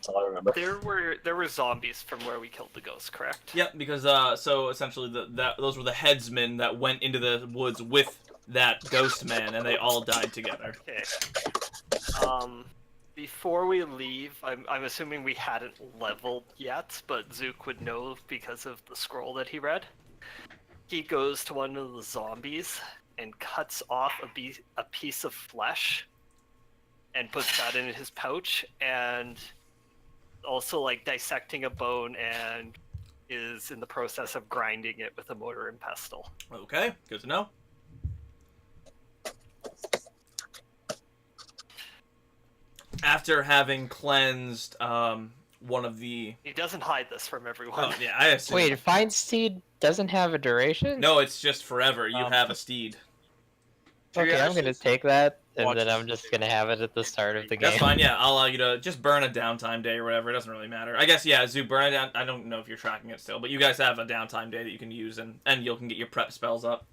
That's all I remember. There were zombies from where we killed the ghost, correct? Yep, because so essentially those were the headsmen that went into the woods with that ghost man, and they all died together. Okay. Before we leave, I'm assuming we hadn't leveled yet, but Zook would know because of the scroll that he read. He goes to one of the zombies and cuts off a piece of flesh and puts that in his pouch, and also like dissecting a bone, and is in the process of grinding it with a mortar and pestle. Okay, good to know. After having cleansed one of the... He doesn't hide this from everyone. Oh, yeah, I assume. Wait, Find Steed doesn't have a duration? No, it's just forever. You have a steed. Okay, I'm gonna take that, and then I'm just gonna have it at the start of the game. That's fine, yeah. I'll allow you to just burn a downtime day or whatever. It doesn't really matter. I guess, yeah, Zoo, burn it down. I don't know if you're tracking it still, but you guys have a downtime day that you can use, and you can get your prep spells up.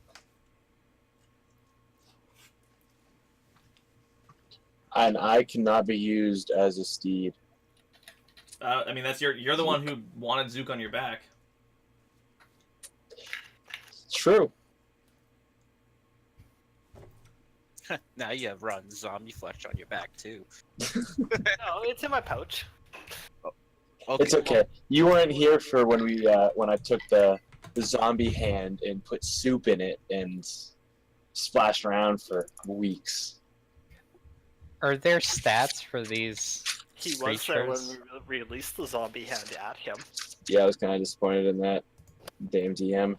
And I cannot be used as a steed. I mean, that's you're the one who wanted Zook on your back. True. Now you have run zombie flesh on your back too. No, it's in my pouch. Okay. It's okay. You weren't here for when we when I took the zombie hand and put soup in it and splashed around for weeks. Are there stats for these He was there when creatures? we released the zombie hand at him. Yeah, I was kind of disappointed in that. Damn DM.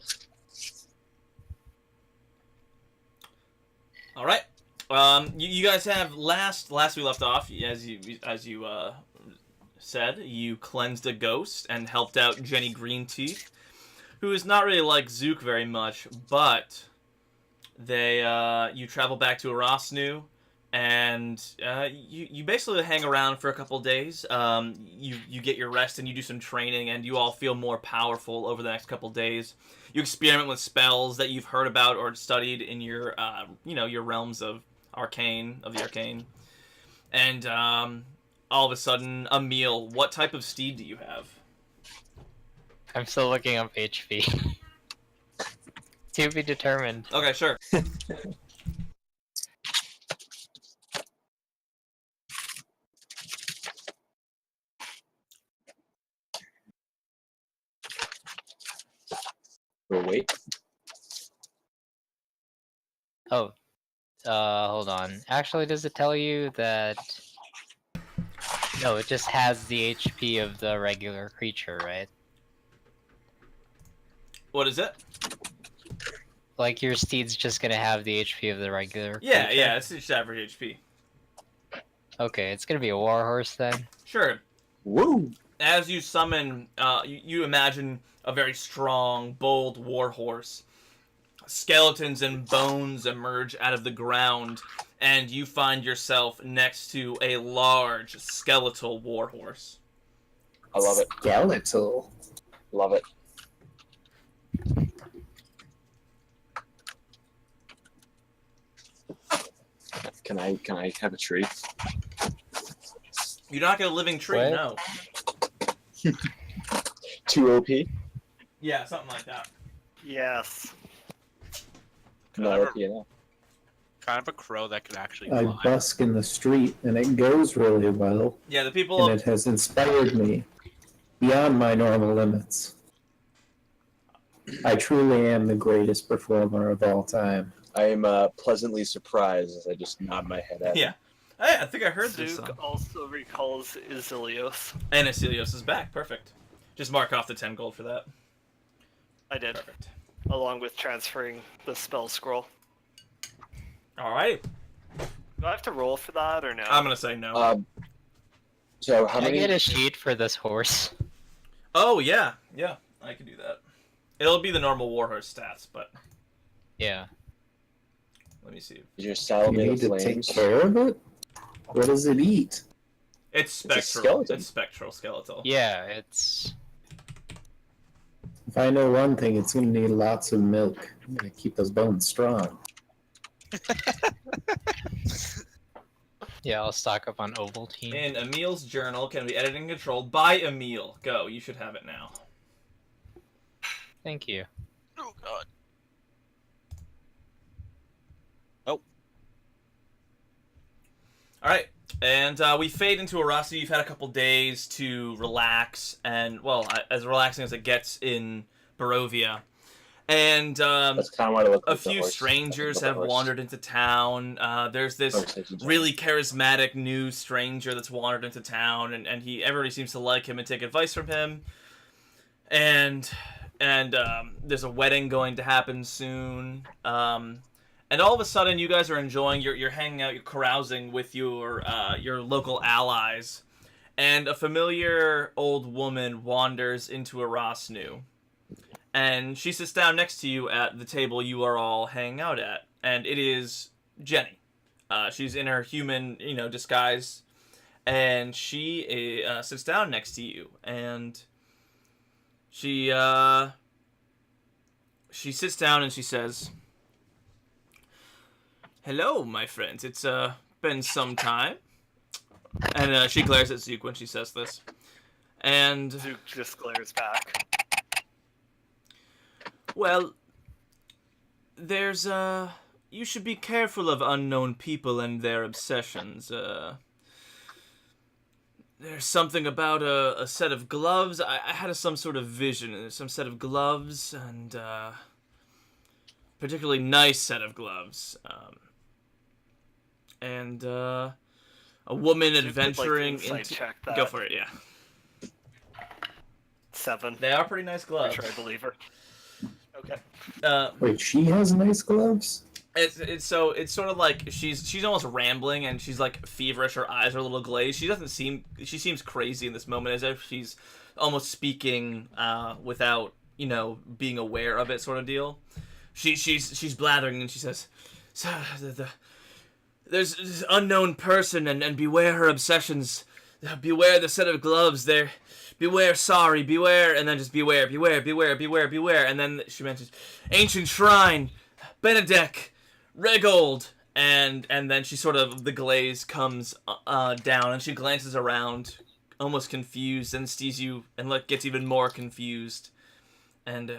All right. You guys have last we left off, as you said, you cleansed a ghost and helped out Jenny Greenteeth, who is not really like Zook very much, but they you travel back to Arasnu, and you basically hang around for a couple days. You get your rest and you do some training, and you all feel more powerful over the next couple days. You experiment with spells that you've heard about or studied in your your realms of the arcane, and all of a sudden, Emil, what type of steed do you have? I'm still looking up HP. To be determined. Okay, sure. Wait. Oh, hold on. Actually, does it tell you that... No, it just has the HP of the regular creature, right? What is it? Like, your steed's just gonna have the HP of the regular Yeah, creature? yeah, it's just average HP. Okay, it's gonna be a warhorse then? Sure. Woo! As you summon, you imagine a very strong, bold warhorse. Skeletons and bones emerge out of the ground, and you find yourself next to a large skeletal warhorse. I love it. Skeletal. Love it. Can I have a tree? You're not get a living tree, What? no. 2 OP? Yeah, something like that. Yes. No OP enough. Kind of a crow that can actually I fly. busk in the street, and it goes really well, Yeah, the people... and it has inspired me beyond my normal limits. I truly am the greatest performer of all time. I am pleasantly surprised as I just nod my head at Yeah. Hey, I think I heard this Zook song. also recalls Isilios. And Asilios is back. Perfect. Just mark off the 10 gold for that. I did, Perfect. along with transferring the spell scroll. Alright. Do I have to roll for that or no? I'm gonna say no. So how Can I many? get a sheet for this horse? Oh, yeah. Yeah, I can do that. It'll be the normal warhorse stats, but Yeah. let me see. Is your You saddle made need of to flames? take care of it? What does it eat? It's a spectral. skeleton. It's spectral skeletal. Yeah, it's... If I know one thing, it's going to need lots of milk. I'm going to keep those bones strong. Yeah, I'll stock up on Ovaltine. In Emil's journal can be edited and controlled by Emil. Go, you should have it now. Thank you. Oh god. Alright, and we fade into Arasi. You've had a couple days to relax, and, well, as relaxing as it gets in Barovia. And That's kind of what I look a like. few strangers have wandered into town. There's this really charismatic new stranger that's wandered into town, and everybody seems to like him and take advice from him. And there's a wedding going to happen soon. And all of a sudden, you guys are enjoying. You're hanging out. You're carousing with your local allies, and a familiar old woman wanders into Arasnu. And she sits down next to you at the table you are all hanging out at. And it is Jenny. She's in her human, disguise. And she sits down next to you. And she sits down and she says, "Hello, my friends. It's been some time." And she glares at Zook when she says this. And Zook just glares back. Well, there's, you should be careful of unknown people and their obsessions. There's something about a set of gloves. I had some sort of vision. There's some set of gloves, and, particularly nice set of gloves. And, a woman adventuring into... Check that. Go for it, yeah. 7. They are pretty nice gloves. Sure, I believe her. Okay. Wait, she has nice gloves? It's sort of like she's almost rambling and she's like feverish. Her eyes are a little glazed. She seems crazy in this moment, as if she's almost speaking without being aware of it, sort of deal. She's blathering and she says, "So, there's this unknown person and beware her obsessions. Beware the set of gloves. There. Beware, sorry, beware," and then just beware, and then she mentions ancient shrine, Benedek, Regold, and then she sort of, the glaze comes down, and she glances around, almost confused, and sees you, and gets even more confused, and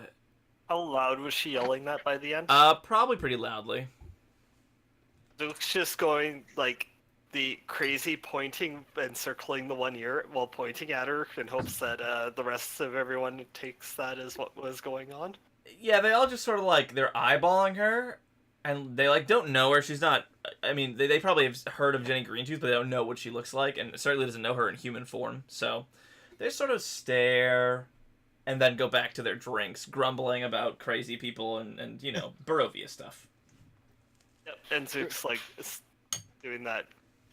how loud was she yelling that by the end? Probably pretty loudly. Zook's just going the crazy pointing and circling the one ear while pointing at her in hopes that the rest of everyone takes that as what was going on. Yeah, they all just sort of they're eyeballing her, and they don't know her. She's not. I mean, they probably have heard of Jenny Greentooth, but they don't know what she looks like, and certainly doesn't know her in human form. So they sort of stare, and then go back to their drinks, grumbling about crazy people and Barovia stuff. Yep, and Zook's doing that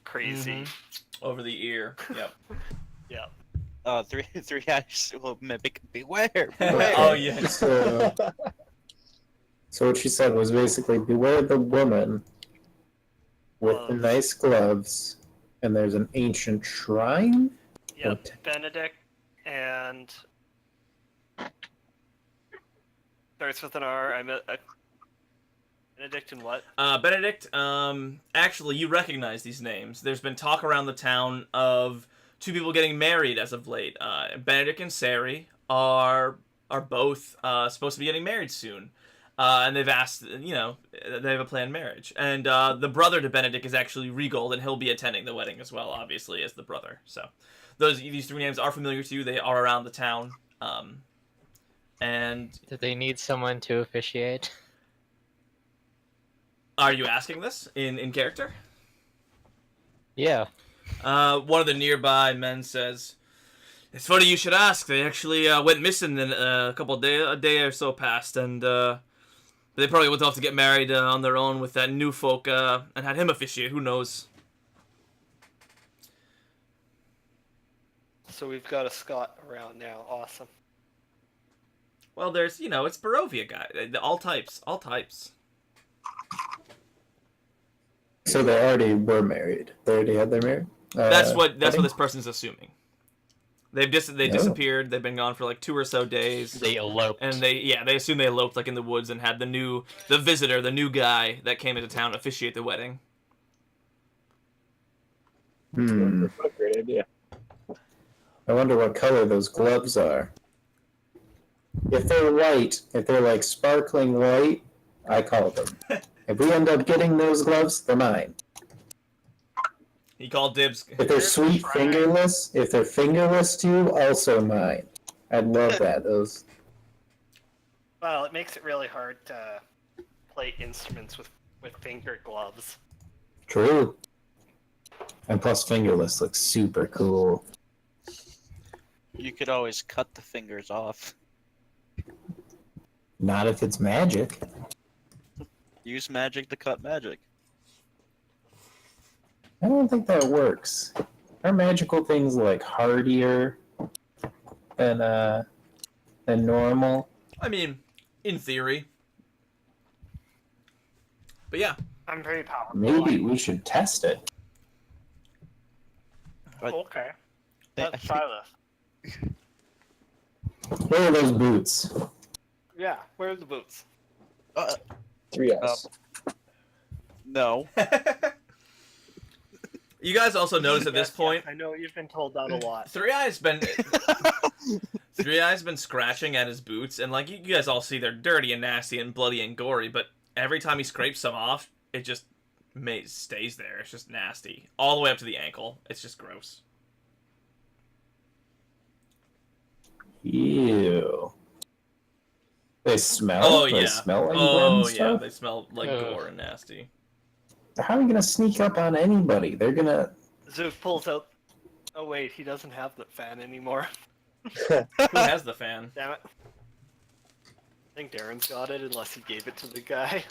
crazy over the ear. Yep. Yeah. Three eyes will mimic beware. Oh yeah. So what she said was basically, beware the woman with the nice gloves, and there's an ancient shrine? Yep, What? Benedict, and starts with an R. I'm a Benedict and what? Benedict, actually, you recognize these names. There's been talk around the town of two people getting married as of late. Benedict and Sari are both supposed to be getting married soon. And they've asked, they have a planned marriage. And the brother to Benedict is actually Regold, and he'll be attending the wedding as well, obviously, as the brother. So these three names are familiar to you. They are around the town. And Do they need someone to officiate? are you asking this in character? Yeah. One of the nearby men says, "It's funny you should ask. They actually went missing in a day or so past, and they probably went off to get married on their own with that new folk and had him officiate. Who knows?" So we've got a Scot around now. Awesome. Well, there's it's Barovia guy. All types. So they already were married. They already had their marriage? That's what wedding? this person's assuming. They disappeared. They've been gone for 2 or so days. They eloped. And they assume they eloped in the woods and had the new visitor, the new guy that came into town officiate the wedding. Hmm. What a great idea. I wonder what color those gloves are. If they're white, if they're like sparkling white, I call them. If we end up getting those gloves, they're mine. He called dibs. If they're There's sweet Strahd. fingerless, if they're fingerless too, also mine. I'd love that. Those. Well, it makes it really hard to play instruments with finger gloves. True. And plus, fingerless looks super cool. You could always cut the fingers off. Not if it's magic. Use magic to cut magic. I don't think that works. Are magical things like hardier than normal? I mean, in theory. But yeah. I'm pretty powerful. Maybe we should test it. Okay. I Let's try this. Where are those boots? Yeah, where's the boots? 3S. No. You guys also notice at this Yes, point, yes, I know you've been told that a lot. Three Eyes been scratching at his boots, and like you guys all see, they're dirty and nasty and bloody and gory. But every time he scrapes some off, it just stays there. It's just nasty, all the way up to the ankle. It's just gross. Ew. They smell? Oh They yeah. smell like blood Oh and yeah. stuff? They smell like Ugh. gore and nasty. How are you gonna sneak up on anybody? They're gonna... Zook pulls out. Oh wait, he doesn't have the fan anymore. Who has the fan? Damn it. I think Darren's got it, unless he gave it to the guy.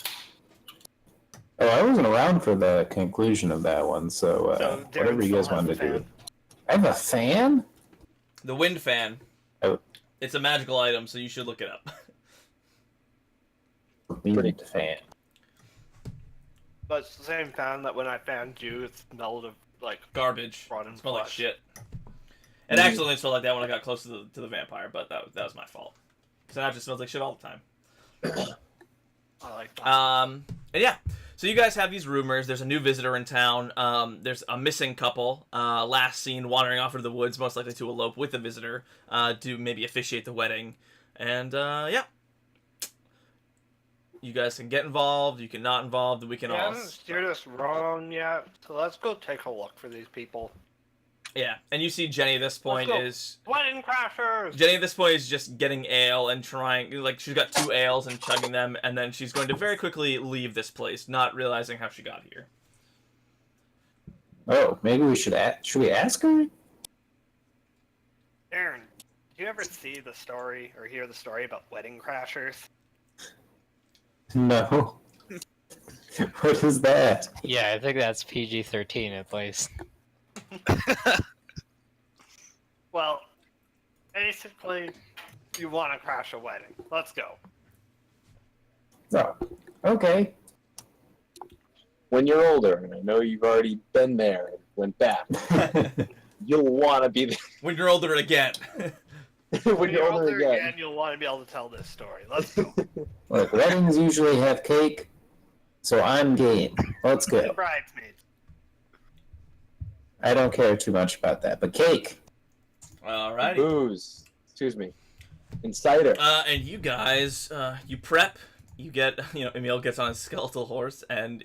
Oh, I wasn't around for the conclusion of that one, so, So Darren whatever you guys still has wanted the to do. fan. I have a fan? The wind fan. Oh. It's a magical item, so you should look it up. We Pretty need a fan. But it's the same fan that when I found you, it smelled of like Garbage. rotten It smelled like flesh. shit. It actually only smelled like that when I got close to the vampire, but that was my fault. Because now it just smells like shit all the time. I like that. And yeah, so you guys have these rumors. There's a new visitor in town. There's a missing couple. Last seen wandering off into the woods, most likely to elope with the visitor, to maybe officiate the wedding. And yeah, you guys can get involved. You can not involved. And we can I all. haven't steered us wrong yet, so let's go take a look for these people. Yeah, and you see Jenny at this point go. is. Wedding crashers! Jenny at this point is just getting ale and trying, like, she's got 2 ales and chugging them, and then she's going to very quickly leave this place, not realizing how she got here. Oh, maybe we should should we ask her? Aaron, did you ever see the story or hear the story about wedding crashers? No. What is that? Yeah, I think that's PG-13 at least. Well, basically, you want to crash a wedding. Let's go. Oh, okay. When you're older, and I know you've already been there and went back, you'll want to be there. When you're older again. When you're older again. you'll want to be able to tell this story. Let's go. Look, weddings usually have cake, so I'm game. Let's go. Bridesmaids. I don't care too much about that, but cake. Alrighty. Booze. Excuse me. And cider. And you guys, you prep, you get, Emil gets on his skeletal horse, and,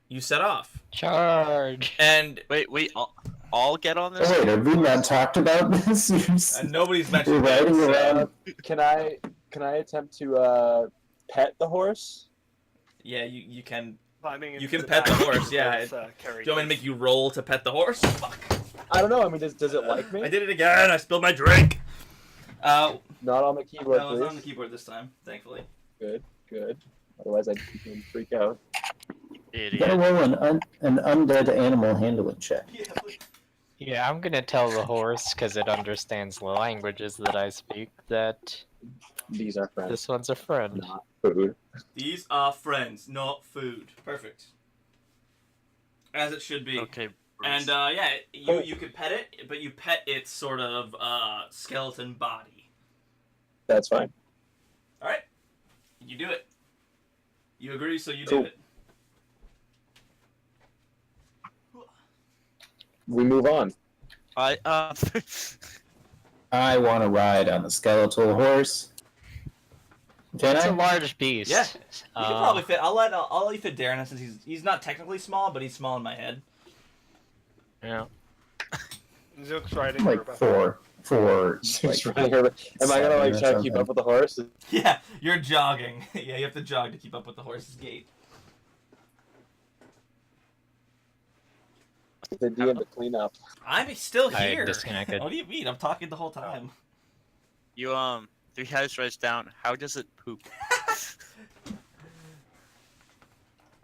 you set off. Charge! And Wait, all get on this? Oh, wait, have we not talked about this? nobody's You're mentioned riding this, around. Can I attempt to pet the horse? Yeah, you can. Climbing You into can the pet the back horse, yeah. is, carried Do you want me to make you roll to pet the horse? Fuck. I don't know. I mean, does it like me? I did it again. I spilled my drink. Not on the keyboard, No, it's please. on the keyboard this time, thankfully. Good. Otherwise, I'd freak out. You gotta roll an undead animal handling check. Yeah, I'm gonna tell the horse, because it understands the languages that I speak, that These are friends, this one's a friend. not food. These are friends, not food. Perfect. As it should be. Okay. And yeah, you can pet it, but you pet its sort of skeleton body. That's fine. All right, you do it. You agree, so you Cool. do it. we move on. I I want to ride on the skeletal horse. Can It's I? a large beast. Yeah. You can probably fit. I'll let you fit Darren since he's not technically small, but he's small in my head. Yeah. Zook's riding Like Urba. four. Just Like, running over. Am I gonna like seven try or to keep something. up with the horse? Yeah, you're jogging. Yeah, you have to jog to keep up with the horse's gait. The DM to clean up. I'm still I here. disconnected. What do you mean? I'm talking the whole time. you 3 house writes down. How does it poop?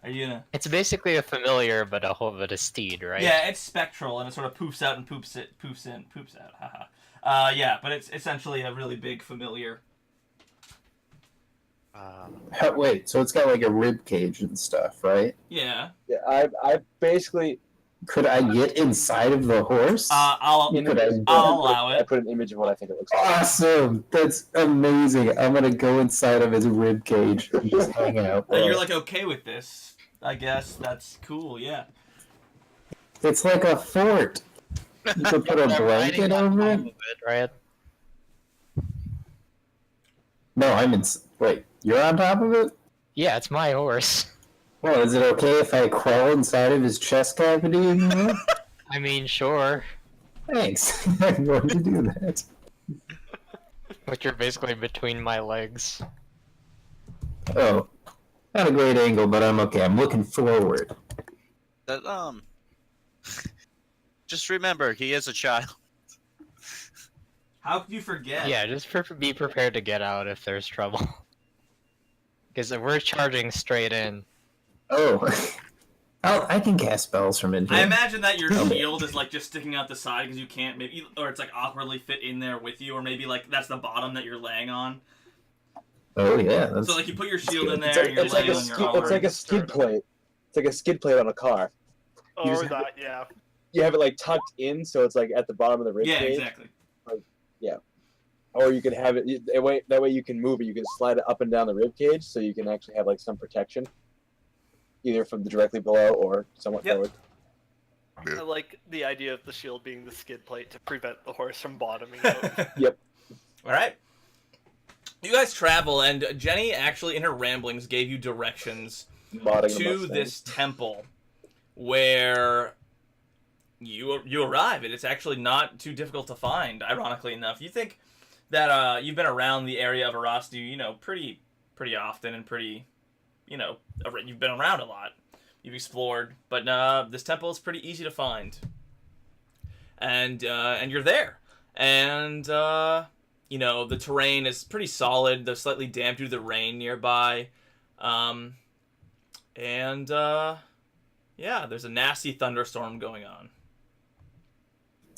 Are you gonna? It's basically a familiar, but a steed, right? Yeah, it's spectral and it sort of poofs out and poops out. Haha. Yeah, but it's essentially a really big familiar. Wait, so it's got like a rib cage and stuff, right? Yeah. Yeah, I basically. Could I get inside of the horse? I'll Could I? I'll allow I it. put an image of what I think it looks like. Awesome! That's amazing. I'm gonna go inside of his rib cage and just hang out. And there. you're like okay with this. I guess that's cool. Yeah. It's like a fort. You could put a I'm riding blanket on over top it. of it, right? No, I'm in. Wait, you're on top of it? Yeah, it's my horse. Well, is it okay if I crawl inside of his chest cavity? I mean, sure. Thanks. I'm going to do that. But you're basically between my legs. Oh, not a great angle, but I'm okay. I'm looking forward. That Just remember, he is a child. How could you forget? Yeah, just be prepared to get out if there's trouble. Because we're charging straight in. Oh, I can cast spells from in here. I imagine that your Okay. shield is like just sticking out the side because you can't maybe, or it's like awkwardly fit in there with you, or maybe like that's the bottom that you're laying on. Oh yeah, that's So like you put your shield good. in there, It's like, and you're it's like laying a on your skid, armor. it's like a skid plate. It's like a skid plate on a car. You Or just- that, yeah. You have it like tucked in, so it's like at the bottom of the rib Yeah, cage. exactly. Or you could have it that way you can move it. You can slide it up and down the rib cage, so you can actually have like some protection, either from the directly below or somewhat Yep. forward. I like the idea of the shield being the skid plate to prevent the horse from bottoming out. All right. You guys travel, and Jenny actually, in her ramblings, gave you directions Modding the to Mustang. this temple, where you arrive, and it's actually not too difficult to find. Ironically enough, you think that you've been around the area of Arastu, pretty often, and pretty, you've been around a lot. You've explored, but this temple is pretty easy to find, and you're there, and the terrain is pretty solid, though slightly damp due to the rain nearby, and there's a nasty thunderstorm going on.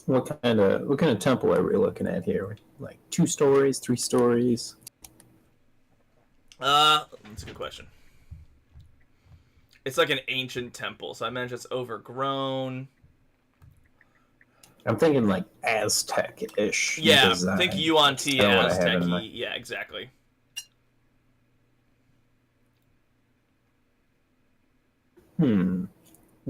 what kind of temple are we looking at here? Like 2 stories, 3 stories? That's a good question. It's like an ancient temple, so I imagine it's overgrown. I'm thinking like Aztec-ish. Yeah, design. think Yuan-Ti That's kinda what I have in Aztec-y. mind. Yeah, exactly.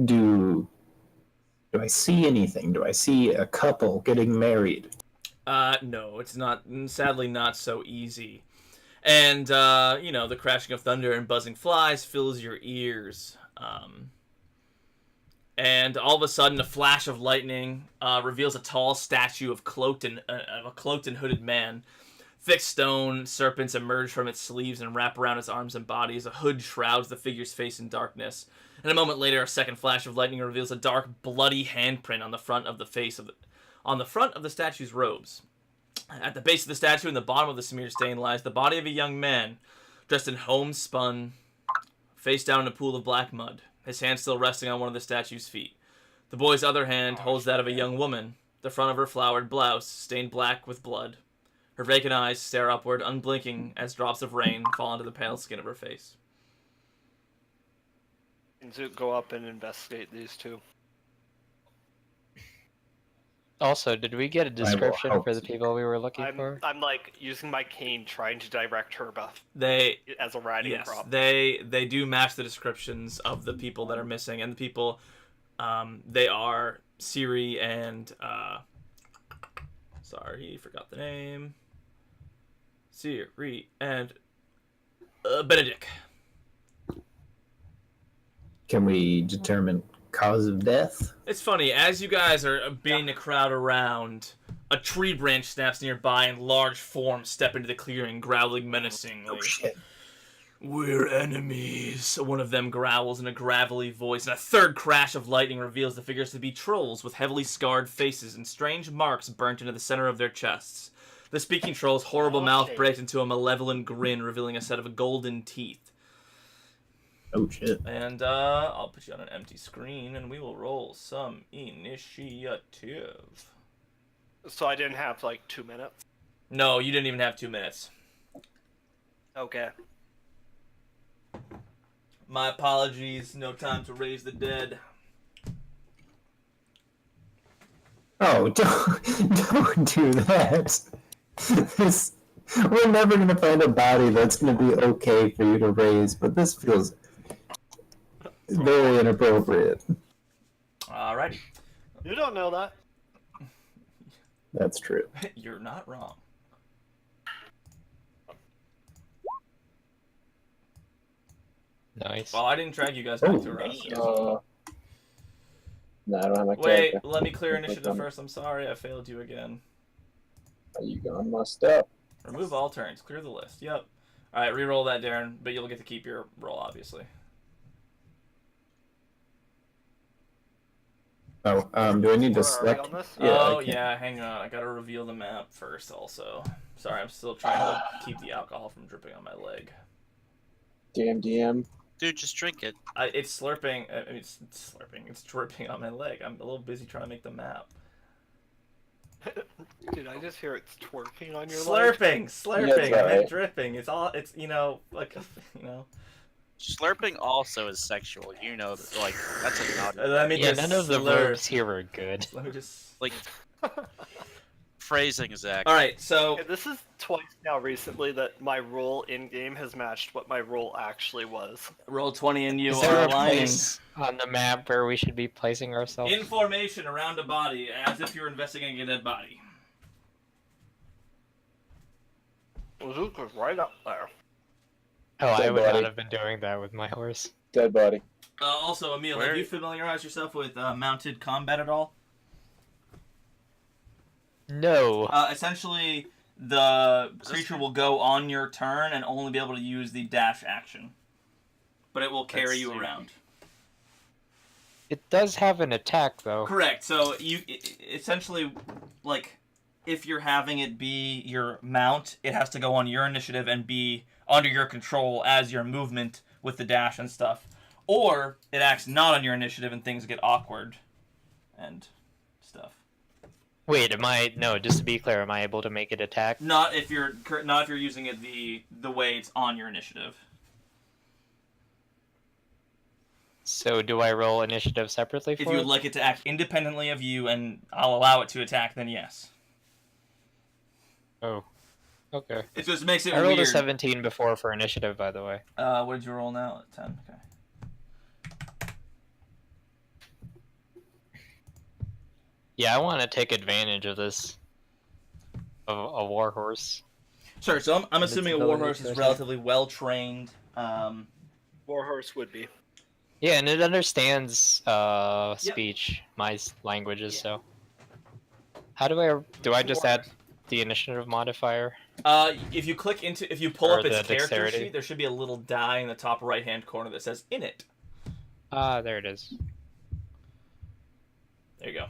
Do I see anything? Do I see a couple getting married? No, it's not. Sadly, not so easy. And the crashing of thunder and buzzing flies fills your ears. And all of a sudden, a flash of lightning reveals a tall statue of a cloaked and hooded man. Thick stone serpents emerge from its sleeves and wrap around its arms and bodies. A hood shrouds the figure's face in darkness. And a moment later, a second flash of lightning reveals a dark, bloody handprint on the front of the statue's robes. At the base of the statue, in the bottom of the smear stain, lies the body of a young man, dressed in homespun, face down in a pool of black mud, his hand still resting on one of the statue's feet. The boy's other hand holds that of a young woman, the front of her flowered blouse stained black with blood. Her vacant eyes stare upward, unblinking, as drops of rain fall onto the pale skin of her face. And Zook go up and investigate these two. Also, did we get a description help for the people we were looking for? I'm like using my cane trying to direct Herba They as a riding prop. they do match the descriptions of the people that are missing, and the people they are Siri and sorry, forgot the name. Siri and Benedict. Can we determine cause of death? It's funny, as you guys are beginning to crowd around, a tree branch snaps nearby and large forms step into the clearing, growling menacingly. Oh shit. We're enemies, one of them growls in a gravelly voice, and a third crash of lightning reveals the figures to be trolls with heavily scarred faces and strange marks burnt into the center of their chests. The speaking troll's horrible mouth breaks into a malevolent grin, revealing a set of golden teeth. Oh shit. And I'll put you on an empty screen, and we will roll some initiative. So I didn't have like 2 minutes. No, you didn't even have 2 minutes. Okay. My apologies. No time to raise the dead. Oh, don't do that. This, we're never gonna find a body that's gonna be okay for you to raise, but this feels very inappropriate. Alrighty. You don't know that. That's true. You're not wrong. Nice. Well, I didn't drag you guys back Oh, to Russ. No, I don't have my Wait, character. let me clear Click initiative on it. first. I'm sorry, I failed you again. Are you gone messed up? Remove all turns. Clear the list. Yep. Alright, re-roll that, Darren, but you'll get to keep your roll, obviously. Oh, do I need to Are we select? on this? Yeah, Oh, okay. yeah, hang on. I gotta reveal the map first, also. Sorry, I'm still trying to keep the alcohol from dripping on my leg. Damn DM. Dude, just drink it. It's slurping. I mean, it's slurping. It's dripping on my leg. I'm a little busy trying to make the map. Did I just hear it's twerking on your leg? Slurping. Yeah, I it's meant alright. dripping. It's all. It's like Slurping also is sexual. You know, like that's a naughty. Let me Yeah, just none of the slurp. verbs here are good. Let me just. Like phrasing, Zach. All right, so Okay, this is twice now recently that my roll in game has matched what my roll actually was. roll 20 and you Is there are a aligning. place on the map where we should be placing ourselves? In formation around a body, as if you're investigating a dead body. Zook was right up there. Oh, I Dead would body. not have been doing that with my horse. Dead body. Also, Emil, Where- have you familiarized yourself with mounted combat at all? No. Essentially, the Is this- creature will go on your turn and only be able to use the dash action. But it will carry That's you sick. around. It does have an attack, though. Correct. So essentially, like, if you're having it be your mount, it has to go on your initiative and be under your control as your movement with the dash and stuff. Or it acts not on your initiative and things get awkward and stuff. Wait, no, just to be clear, am I able to make it attack? Not if you're using it the way it's on your initiative. So do I roll initiative separately for If you would it? like it to act independently of you and I'll allow it to attack, then yes. Oh. Okay. It just makes it I rolled weird. a 17 before for initiative, by the way. What did you roll now? 10. Okay. Yeah, I want to take advantage of this. Of a warhorse. Sure. So I'm assuming a ability warhorse to is attack. relatively well trained. Warhorse would be. Yeah, and it understands speech, languages, so. How do I just add the initiative modifier? If you pull Or up its the character dexterity. sheet, there should be a little die in the top right hand corner that says "in it." Ah, there it is. There you go.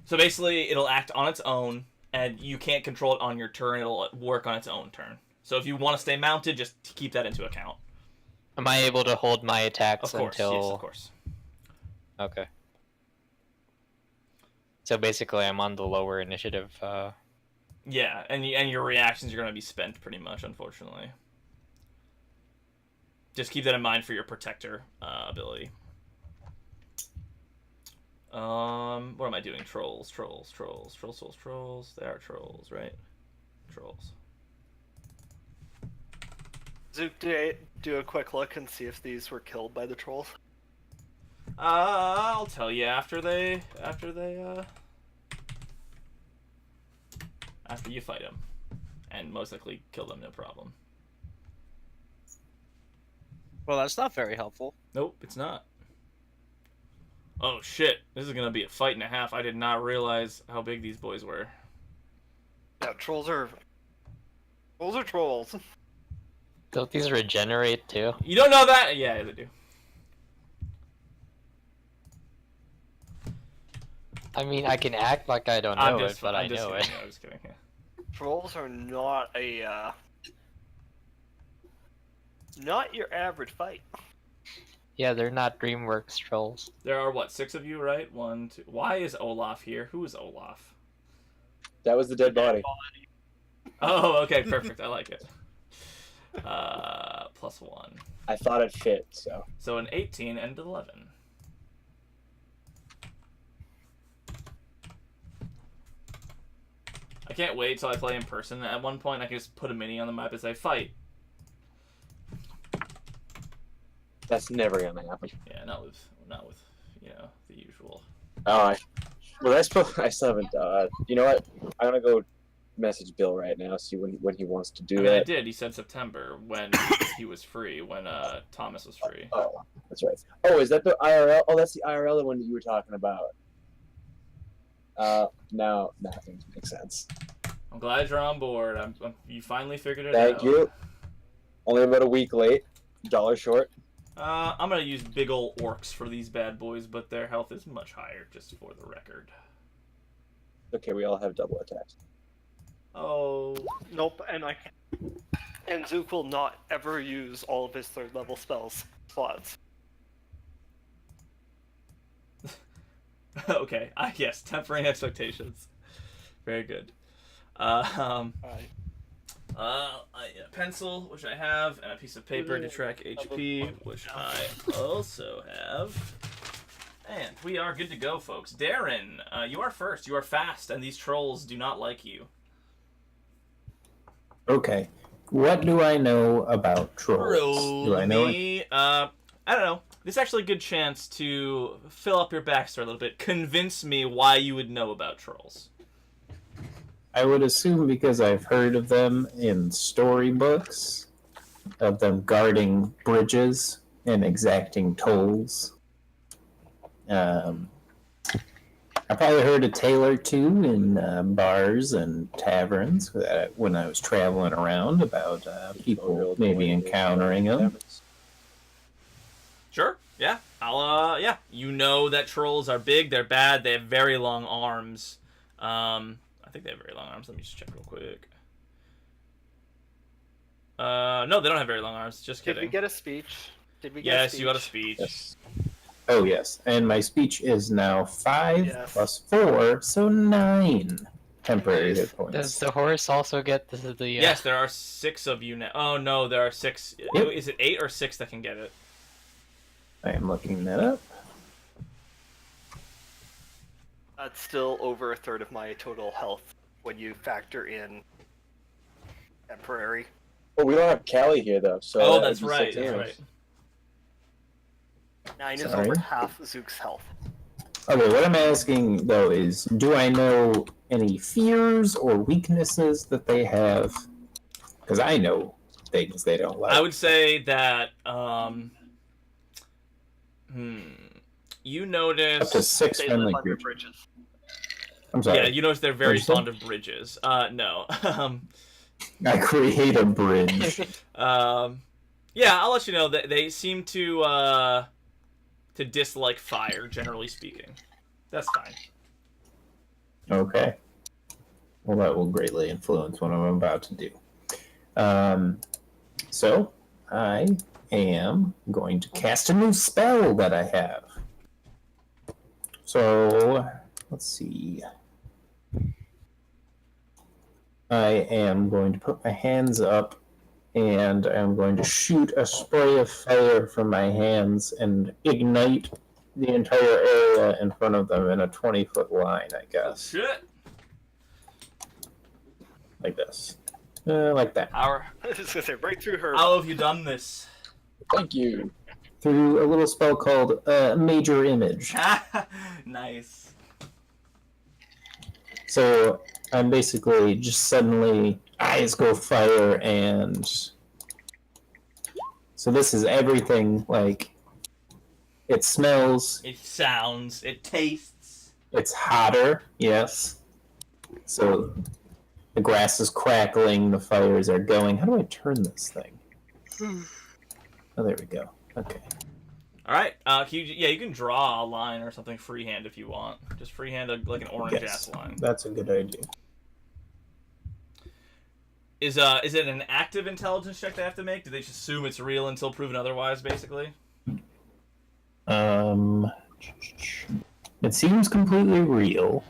So basically, it'll act on its own, and you can't control it on your turn. It'll work on its own turn. So if you want to stay mounted, just keep that into account. Am I able to hold my attacks Of course, until? yes, of course. Okay. So basically, I'm on the lower initiative. Yeah, and your reactions are going to be spent pretty much, unfortunately. Just keep that in mind for your protector ability. What am I doing? Trolls. They are trolls, right? Trolls. Zook, do a quick look and see if these were killed by the trolls. I'll tell you after you fight him, and most likely kill them, no problem. Well, that's not very helpful. Nope, it's not. Oh shit, this is gonna be a fight and a half. I did not realize how big these boys were. Yeah, trolls are trolls. Don't these regenerate too? You don't know that? Yeah, they do. I mean, I can act like I don't know it, but I know it. I'm just kidding. Yeah. Trolls are not not your average fight. Yeah, they're not DreamWorks trolls. There are what, 6 of you, right? 1, 2. Why is Olaf here? Who is Olaf? That was the dead body. Oh, okay, perfect. I like it. +1. I thought it fit, so. So an 18 and 11. I can't wait till I play in person. At one point, I can just put a mini on the map and say, fight. That's never gonna happen. Yeah, not with you know, the usual. Alright. Well, I still haven't, you know what? I'm gonna go message Bill right now, see when he wants to do I mean, that. I did. He said September when he was free, when Thomas was free. Oh, that's right. Oh, is that the IRL? Oh, that's the IRL one that you were talking about. Now things make sense. I'm glad you're on board. You finally figured it out. Thank you. Only about a week late. $1 short. I'm gonna use big ol' orcs for these bad boys, but their health is much higher, just for the record. Okay, we all have double attacks. Oh. Nope, and Zook will not ever use all of his 3rd level spells slots. Okay. Yes, tempering expectations. Very good. A pencil, which I have, and a piece of paper to track HP, which I also have. And we are good to go, folks. Darren, you are first. You are fast, and these trolls do not like you. Okay. What do I know about trolls? Do I know it? I don't know. This is actually a good chance to fill up your backstory a little bit. Convince me why you would know about trolls. I would assume because I've heard of them in storybooks, of them guarding bridges and exacting tolls. I probably heard a tale or two in bars and taverns when I was traveling around about people maybe encountering them. Sure. Yeah. Yeah. You know that trolls are big. They're bad. They have very long arms. I think they have very long arms. Let me just check real quick. No, they don't have very long arms. Just kidding. Did we get a speech? Yes, you got a speech. Yes. Oh, yes. And my speech is now 5 Yes. plus 4, so 9 temporary hit points. Does the horse also get the Yes, there are 6 of you now. Oh, no, there are 6. Yep. Is it 8 or 6 that can get it? I am looking that up. That's still over 1/3 of my total health when you factor in temporary. Oh, we don't have Callie here though, so. Oh, that that's would be right. 6 That's damage. right. 9 is Sorry? over half Zook's health. Okay, what I'm asking though is, do I know any fears or weaknesses that they have? Because I know things they don't like. I would say that, you notice... Up to 6 They friendly live under creatures. bridges. I'm sorry. Yeah, you notice they're very What'd you say? fond of bridges. No. I create a bridge. Yeah, I'll let you know that they seem to dislike fire, generally speaking. That's fine. Okay. Well, that will greatly influence what I'm about to do. So, I am going to cast a new spell that I have. So, let's see. I am going to put my hands up and I'm going to shoot a spray of fire from my hands and ignite the entire area in front of them in a 20-foot line, I guess. Shit. Like this. Like that. How I was gonna say, break through her. have you done this? Thank you. through a little spell called Major Image. Nice. So I'm basically just suddenly eyes go fire, and so this is everything. Like, it smells, It sounds, it tastes. it's hotter, yes. So the grass is crackling, the fires are going. How do I turn this thing? Oh, there we go. Okay. All right. You can draw a line or something freehand if you want. Just freehand like an orange ass line. That's a good idea. Is it an active intelligence check they have to make? Do they just assume it's real until proven otherwise, basically? It seems completely real.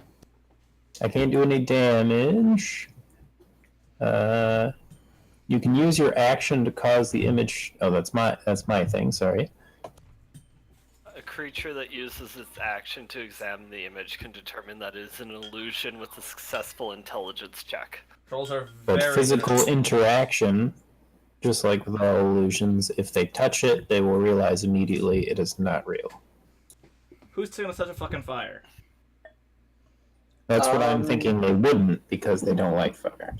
I can't do any damage. You can use your action to cause the image. Oh, that's my thing. Sorry. A creature that uses its action to examine the image can determine that it is an illusion with a successful intelligence check. Trolls are But very physical good. interaction, just like with all illusions, if they touch it, they will realize immediately it is not real. Who's gonna touch a fucking fire? That's what I'm thinking they wouldn't, because they don't like fire.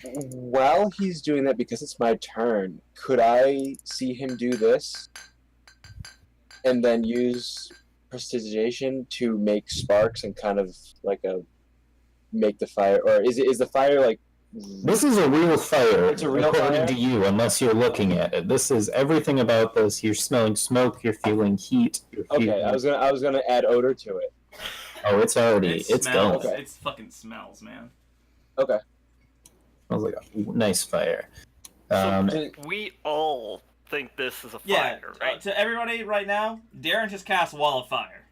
While he's doing that, because it's my turn, could I see him do this and then use prestidigitation to make sparks and kind of like make the fire, or is the fire like? This is a real fire. It's a real according fire? to you, unless you're looking at it. This is everything about this. You're smelling smoke. You're feeling heat. Okay, I was gonna add odor to it. Oh, it's already. It's smells. going. Okay. It fucking smells, man. Okay. Smells like a nice fire. So we all think this is a fire, right? To everybody right now, Darren just cast Wall of Fire.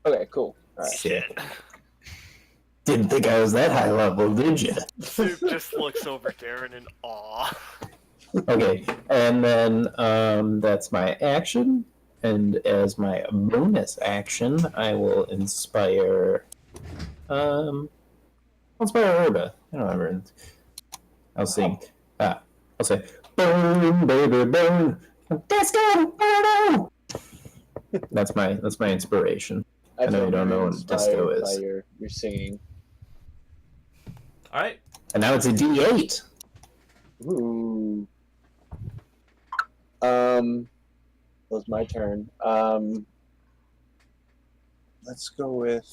Okay. Cool. All right. Shit. Didn't think I was that high level, did you? Dude just looks over Darren in awe. Okay, and then that's my action, and as my bonus action, I will inspire. I'll inspire Herba. I don't remember. I'll sing. I'll say, "Burn, baby, burn, disco, burn." That's my inspiration. I know you don't know what disco is. By your singing. All right. And now it's a D8. Ooh. That was my turn. Let's go with.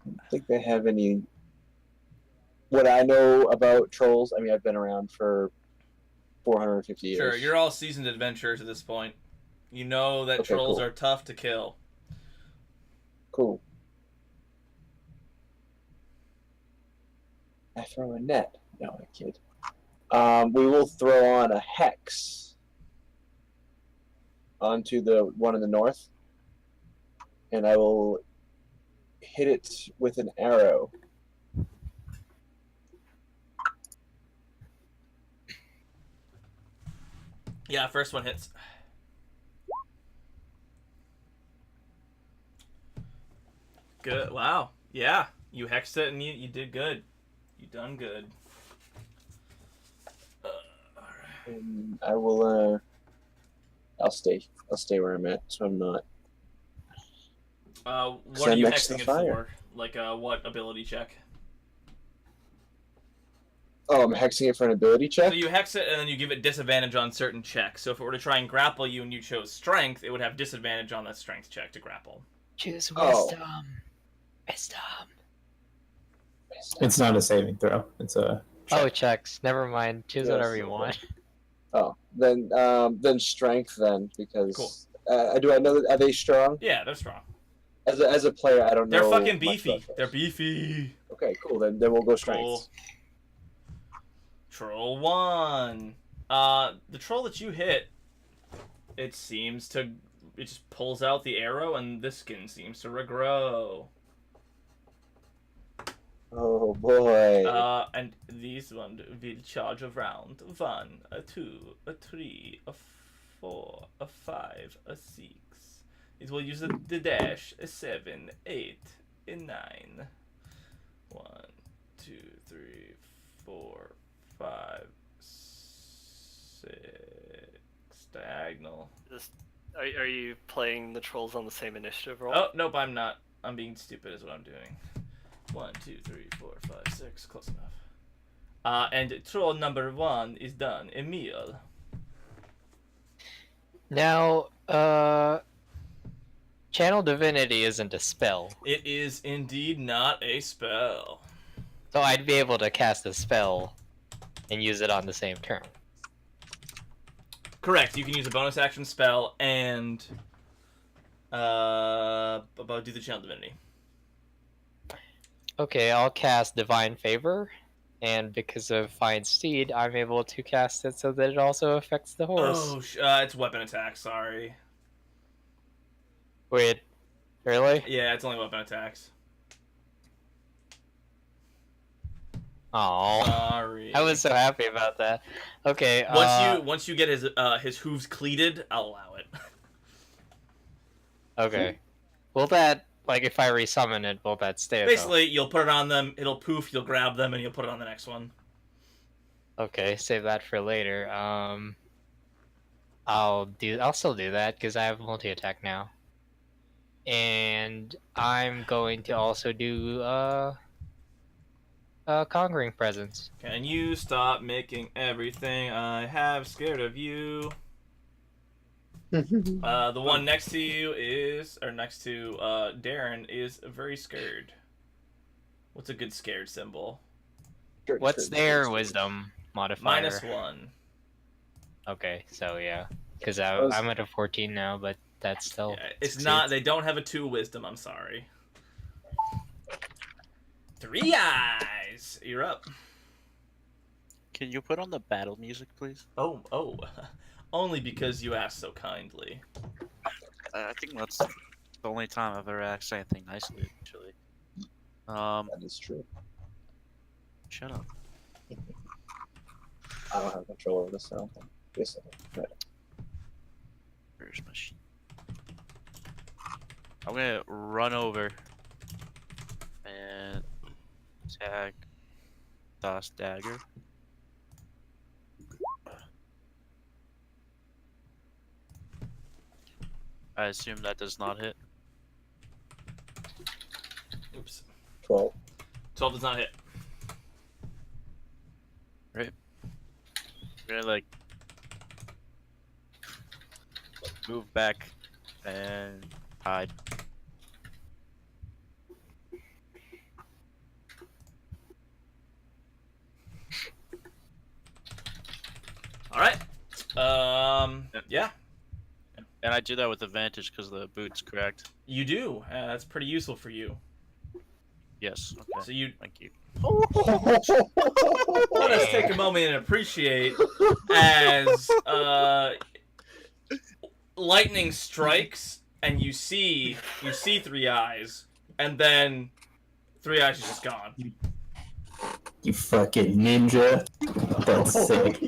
I don't think they have any. What I know about trolls, I mean, I've been around for 450 years. Sure, you're all seasoned adventurers at this point. You know that Okay, trolls cool. are tough to kill. Cool. I throw a net. No, I kid. We will throw on a hex onto the one in the north, and I will hit it with an arrow. Yeah, first one hits. Good. Wow. Yeah, you hexed it and you did good. You done good. And I will. I'll stay where I'm at, so I'm not. What are you next to hexing the it fire. for? Like, what ability check? Oh, I'm hexing it for an ability check. So you hex it and then you give it disadvantage on certain checks. So if it were to try and grapple you and you chose strength, it would have disadvantage on that strength check to grapple. Choose Oh. wisdom. Wisdom. It's not a saving throw. It's a. Oh, checks. Never mind. Choose Yes, whatever you okay. want. Oh, then strength then, because Cool. do I know that, are they strong? Yeah, they're strong. As a player, I don't know. They're fucking much beefy. about those. They're beefy. Okay, cool. Then we'll go strength. Cool. Troll 1. The troll that you hit, it just pulls out the arrow and the skin seems to regrow. Oh boy. And these one will charge around 1, a 2, a 3, a 4, a 5, a 6. It will use the dash, a 7, 8, a 9. 1, 2, 3, 4, 5, 6. Diagonal. Are you playing the trolls on the same initiative roll? Oh, nope, I'm not. I'm being stupid, is what I'm doing. 1, 2, 3, 4, 5, 6. Close enough. And troll number 1 is done. Emil. Now, Channel Divinity isn't a spell, It is indeed not a spell. so I'd be able to cast a spell and use it on the same turn. Correct. You can use a bonus action spell and do the Channel Divinity. Okay, I'll cast Divine Favor, and because of Fine Steed, I'm able to cast it so that it also affects the horse. Oh, it's weapon attack. Sorry. Wait, really? Yeah, it's only weapon attacks. Oh, Sorry. I was so happy about that. Okay, Once you get his hooves cleated, I'll allow it. Okay. Will that, like, if I resummon it, will that stay? Basically, you'll put it on them. It'll poof. You'll grab them, and you'll put it on the next one. Though? Okay, save that for later. I'll still do that because I have multi-attack now. And I'm going to also do Conquering Presence. Can you stop making everything I have scared of you? The one next to you next to Darren is very scared. What's a good scared symbol? What's their wisdom modifier? -1. Okay, so yeah, because I'm at a 14 now, but that's still. Yeah, it's succeeds. not. They don't have a 2 wisdom. I'm sorry. 3 eyes. You're up. Can you put on the battle music, please? Oh. Only because you asked so kindly. I think that's the only time I've ever asked anything nicely, actually. That is true. Shut up. I don't have control over this. I don't think. Yes, I do. Where's my sheet? I'm gonna run over and attack Das Dagger. I assume that does not hit. Oops. 12. 12 does not hit. I'm gonna like move back and hide. All right. Yeah. And I do that with advantage because the boot's correct. You do. That's pretty useful for you. Yes. Okay. So you Thank you. let us take a moment and appreciate as lightning strikes and you see 3 eyes, and then 3 eyes is just gone. You fucking ninja. That's sick.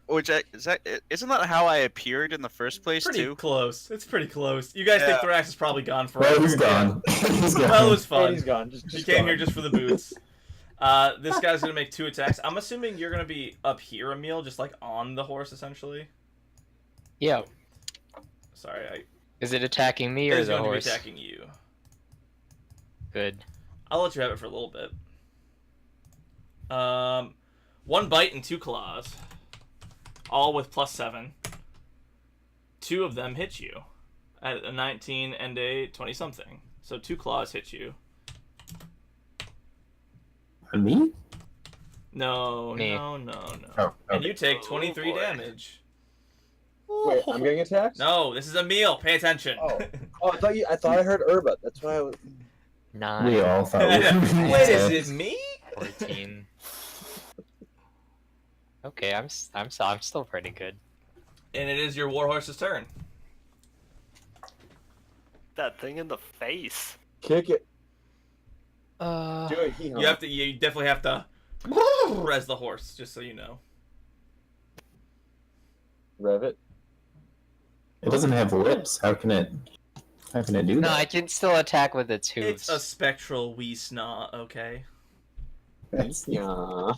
Which isn't that how I appeared in the first place Pretty too? close. It's pretty close. You guys think Yeah. Thorax is probably gone forever. Well, he's gone. He's gone. Well, it was And fun. he's gone. He came here just for the boots. This guy's gonna make 2 attacks. I'm assuming you're gonna be up here, Emil, just like on the horse, essentially. Yeah. Sorry, Is it attacking me it or is the going horse? to be attacking you. Good. I'll let you have it for a little bit. 1 bite and 2 claws, all with +7. 2 of them hit you at a 19 and a 20-something. So 2 claws hit you. On me? No. Me. Oh, And you okay. take 23 boy. damage. Wait, I'm getting attacked? No, this is Emil. Pay attention. Oh, I thought I heard Urba. That's why I was. 9, We all thought we were Wait, is it me? 14. Okay, I'm still pretty good. And it is your warhorse's turn. That thing in the face. Kick it. Uh, Do it. Hee-haw. You definitely have to as the horse, just so you know. Rev it. It doesn't have lips. How can it do no, that? I can still attack with its hooves. It's a spectral wee snot, okay? Yeah.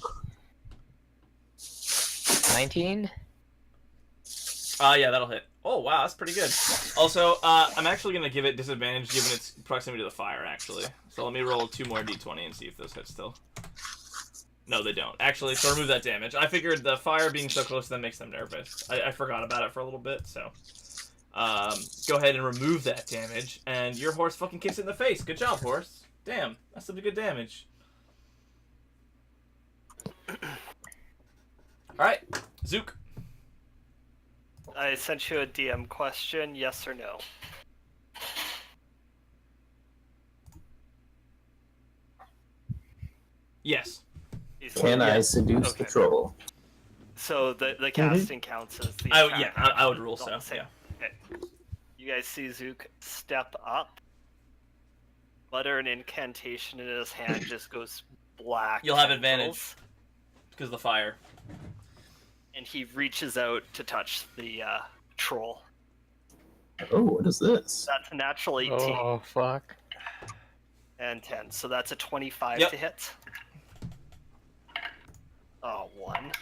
19? Yeah, that'll hit. Oh, wow, that's pretty good. Also, I'm actually going to give it disadvantage given its proximity to the fire, actually. So let me roll 2 more d20 and see if those hit still. No, they don't. Actually, so remove that damage. I figured the fire being so close to them makes them nervous. I forgot about it for a little bit, so... go ahead and remove that damage, and your horse fucking kicks it in the face. Good job, horse. Damn, that's some good damage. Alright, Zook. I sent you a DM question, yes or no? Yes. Can I Yeah. seduce the Okay. troll? So the casting counts as the Yeah, attack I would action. rule It's all so, the same. yeah. Okay. You guys see Zook step up, mutter an incantation, and his hand just goes black. You'll have tendrils, advantage. Because of the fire. And he reaches out to touch the troll. Oh, what is this? That's a natural 18 Oh, fuck. and 10. So that's a 25 Yep. to hit. Oh, 1.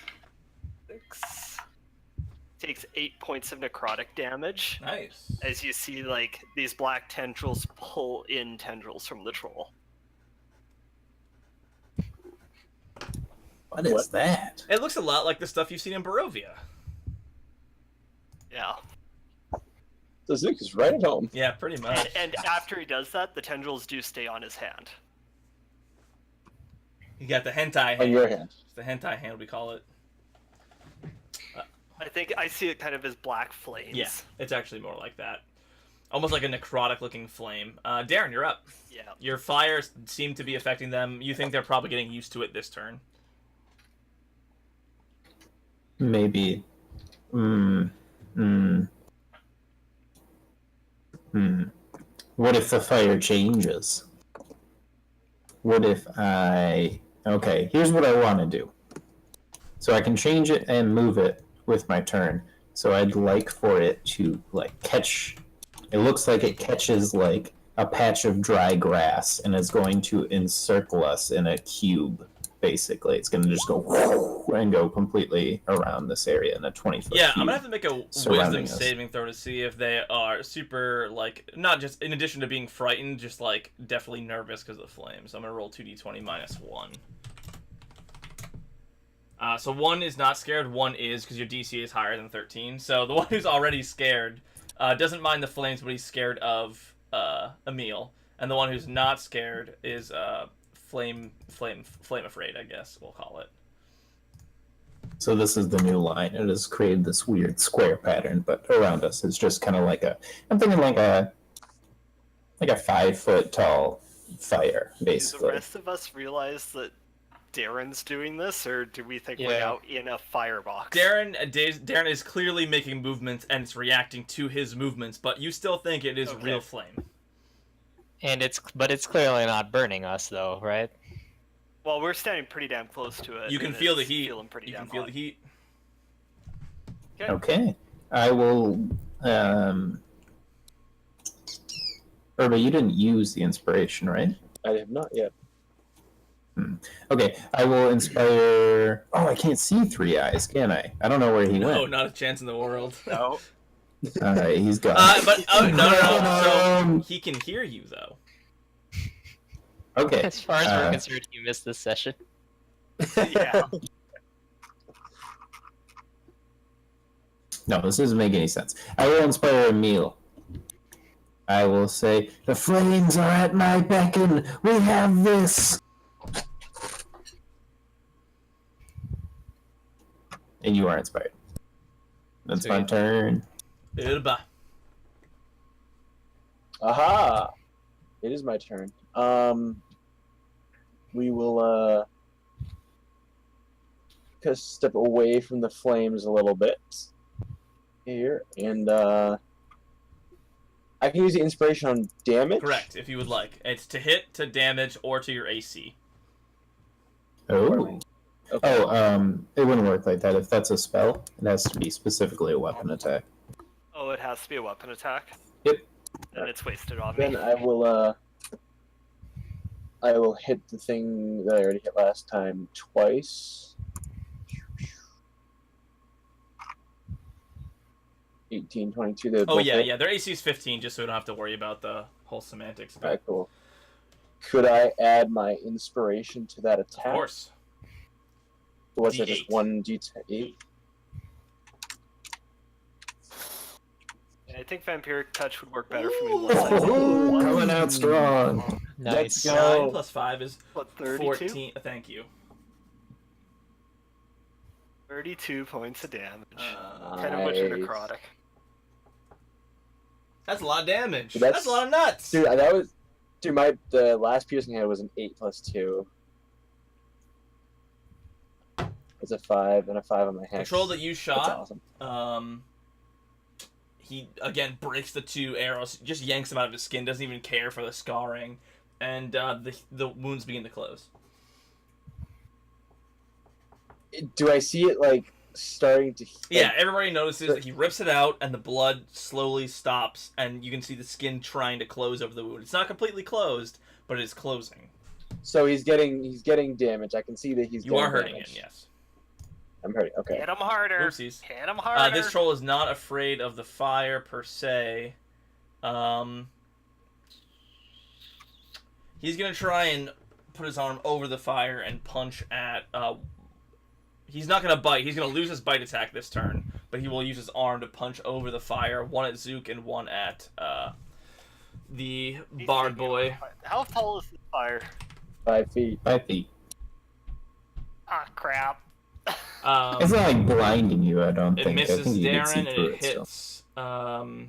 6. Takes 8 points of necrotic damage. Nice. As you see, like, these black tendrils pull in tendrils from the troll. What is that? It looks a lot like the stuff you've seen in Barovia. Yeah. So Zook is right at home. Yeah, pretty much. And after he does that, the tendrils do stay on his hand. You got the hentai On hand. your hand. It's the hentai hand, we call it. I think I see it kind of as black flames. Yeah, it's actually more like that. Almost like a necrotic-looking flame. Darren, you're up. Yeah. Your fires seem to be affecting them. You think they're probably getting used to it this turn. Maybe. What if the fire changes? What if I... Okay, here's what I want to do. So I can change it and move it with my turn. So I'd like for it to, like, catch... It looks like it catches, like, a patch of dry grass and is going to encircle us in a cube, basically. It's going to just go and go completely around this area in a 20-foot Yeah, cube. I'm gonna have to make a surrounding wisdom us. saving throw to see if they are super, like, not just, in addition to being frightened, just, like, definitely nervous because of the flames. So I'm gonna roll 2d20 minus 1. So 1 is not scared, 1 is, because your DC is higher than 13. So the one who's already scared doesn't mind the flames, but he's scared of Emil. And the one who's not scared is flame afraid, I guess we'll call it. So this is the new line. It has created this weird square pattern, but around us it's just kind of like I'm thinking like a 5-foot tall fire, Do the basically. rest of us realize that Darren's doing this, or do we think we're Yeah. now in a firebox? Darren is clearly making movements and it's reacting to his movements, but you still think it is Okay. real flame. And it's clearly not burning us though, right? Well, we're standing pretty damn close to it. You can and feel the it's heat. Feeling pretty You can damn feel hot. the heat. Okay. I will. Urba, you didn't use the inspiration, right? I have not yet. Okay, I will inspire. Oh, I can't see Three Eyes, can I? I don't know where he No, went. not a chance in the world. No. All right, he's gone. But no. So he can hear you though. Okay. As far as we're concerned, you missed this session. Yeah. No, this doesn't make any sense. I will inspire Emil. I will say, the flames are at my beckon. We have this. And you are inspired. That's my Sweet. turn. Urba. Aha! It is my turn. We will just step away from the flames a little bit here, and I can use the inspiration on damage. Correct, if you would like. It's to hit, to damage, or to your AC. Oh. Okay. Oh, it wouldn't work like that. If that's a spell, it has to be specifically a weapon attack. Oh, it has to be a weapon attack? Yep. Then it's wasted on me. Then I will I will hit the thing that I already hit last time twice. 18, 22. They Oh both yeah, hit. yeah. Their AC is 15, just so we don't have to worry about the whole semantics of it. Alright, cool. Could I add my inspiration to that Of attack? course. Was it just D8. 1d8? I think Vampiric Touch would work better for me Ooh. once I Ooh, coming out strong. Nice. Let's go. 9 plus 5 is what, 32? 14. Thank you. 32 points of damage. Uh, Kind of much of Nice. necrotic. that's a lot of damage. Dude, That's a lot of nuts. Dude, that was... Dude, the last piercing I had was an 8 plus 2. It's a 5 and a 5 on my hex. Control that you That's shot. awesome. He again breaks the 2 arrows, just yanks them out of his skin, doesn't even care for the scarring, and the wounds begin to close. Do I see it, like, starting to... Yeah, everybody notices that he rips it out, and the blood slowly stops, and you can see the skin trying to close over the wound. It's not completely closed, but it's closing. So he's getting damage. I can see that he's You getting are hurting damage. him, yes. I'm hurting. Okay. Hit him harder. Oopsies. Hit him harder. This troll is not afraid of the fire per se. He's gonna try and put his arm over the fire and punch at. He's not gonna bite. He's gonna lose his bite attack this turn, but he will use his arm to punch over the fire. One at Zook and one at the He's bard thinking boy. of the fire. How tall is the fire? 5 feet. 5 feet. Ah, crap. It's not like blinding you, I don't It think. I misses think you can see Darren and through it still.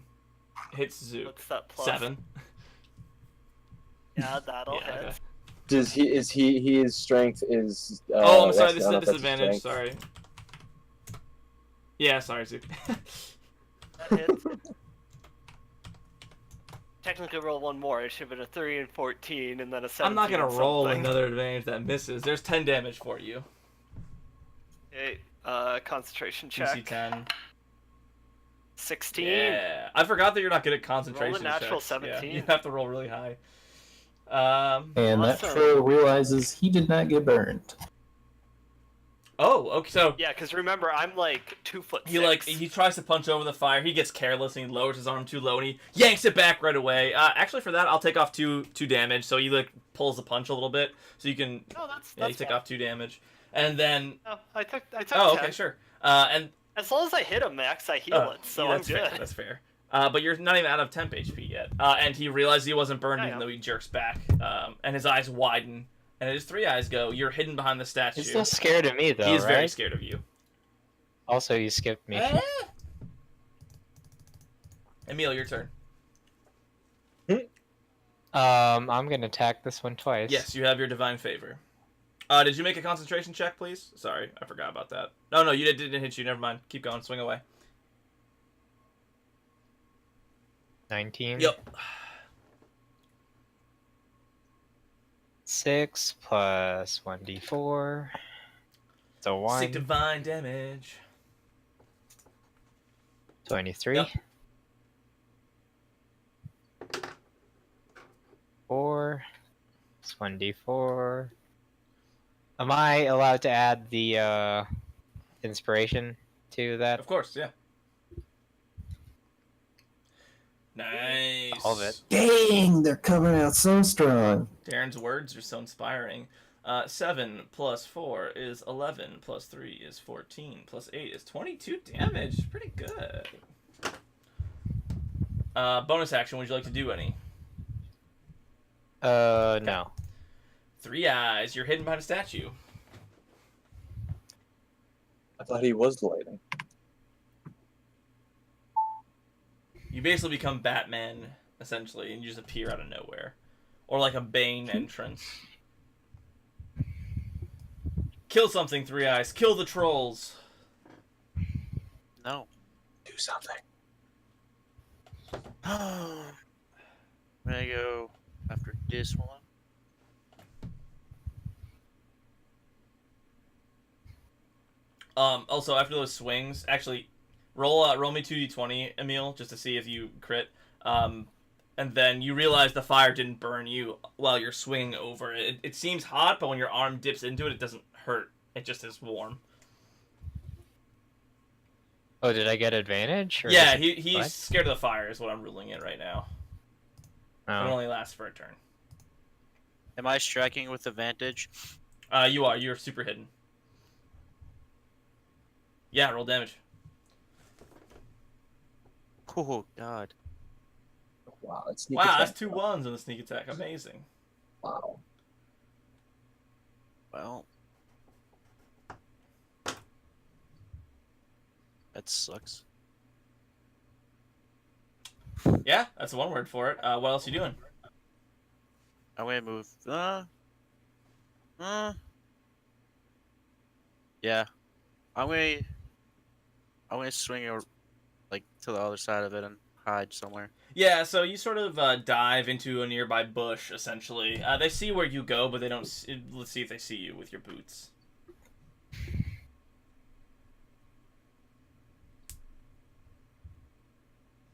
hits Zook. What's that plus? 7. Yeah, that'll Yeah, hit. okay. Does his strength is... Oh, I'm sorry. that's- This is I don't a know if that's his disadvantage. strength. Sorry. Yeah, sorry, Zook. That hits. Technically roll one more. It should have been a 3 and 14, and then a 17. I'm not gonna and roll something. another advantage that misses. There's 10 damage for you. Okay, concentration check. DC 10. 16. Yeah, I forgot that you're not good at concentration. natural checks. Yeah, 17. you have to roll really high. And that Awesome. troll realizes he did not get burned. Oh, okay. So Yeah, because remember, I'm like 2'6". he tries to punch over the fire. He gets careless and he lowers his arm too low and he yanks it back right away. Actually, for that, I'll take off two damage. So he like pulls the punch a little bit, so you can. No, that's Yeah, you take off 2 damage, and then. No, I took Oh, 10. okay, sure. And As long as I hit him max, I heal it, so yeah, I'm that's good. fair. That's fair. But you're not even out of temp HP yet. And he realizes he wasn't burned, I even know. though he jerks back. And his eyes widen, and his 3 eyes go. You're hidden behind the statue. He's still scared of me, though, He is right? very scared of you. Also, you skipped me. Emil, your turn. I'm gonna attack this one twice. Yes, you have your divine favor. Did you make a concentration check, please? Sorry, I forgot about that. No, you didn't hit you. Never mind. Keep going. Swing away. 19. Yep. 6 plus 1d4. So 1. Sick divine damage. 23. Yep. 4 plus 1d4. Am I allowed to add the inspiration to that? Of course, yeah. Nice. All of it. Dang, they're coming out so strong. Darren's words are so inspiring. 7 plus 4 is 11, plus 3 is 14, plus 8 is 22 damage. Pretty good. Bonus action, would you like to do any? No. 3 eyes, you're hidden behind a statue. I thought he was lighting. You basically become Batman, essentially, and you just appear out of nowhere. Or like a Bane entrance. Kill something, 3 eyes. Kill the trolls. No. Do something. I'm gonna go after this one. Also, after those swings, actually, roll me 2d20, Emil, just to see if you crit. and then you realize the fire didn't burn you while you're swinging over it. It seems hot, but when your arm dips into it, it doesn't hurt. It just is warm. Oh, did I get advantage? Or Yeah, does it- he's what? scared of the fire is what I'm ruling it right now. It Oh. only lasts for a turn. Am I striking with advantage? You are. You're super hidden. Yeah, roll damage. Oh God. Wow, it's sneak Wow, attack. that's 2 1s on the sneak attack. Amazing. Wow. Well, that sucks. Yeah, that's one word for it. What else are you doing? I'm gonna move. Yeah. I'm gonna swing like to the other side of it and hide somewhere. Yeah, so you sort of dive into a nearby bush, essentially. They see where you go, but they don't. Let's see if they see you with your boots.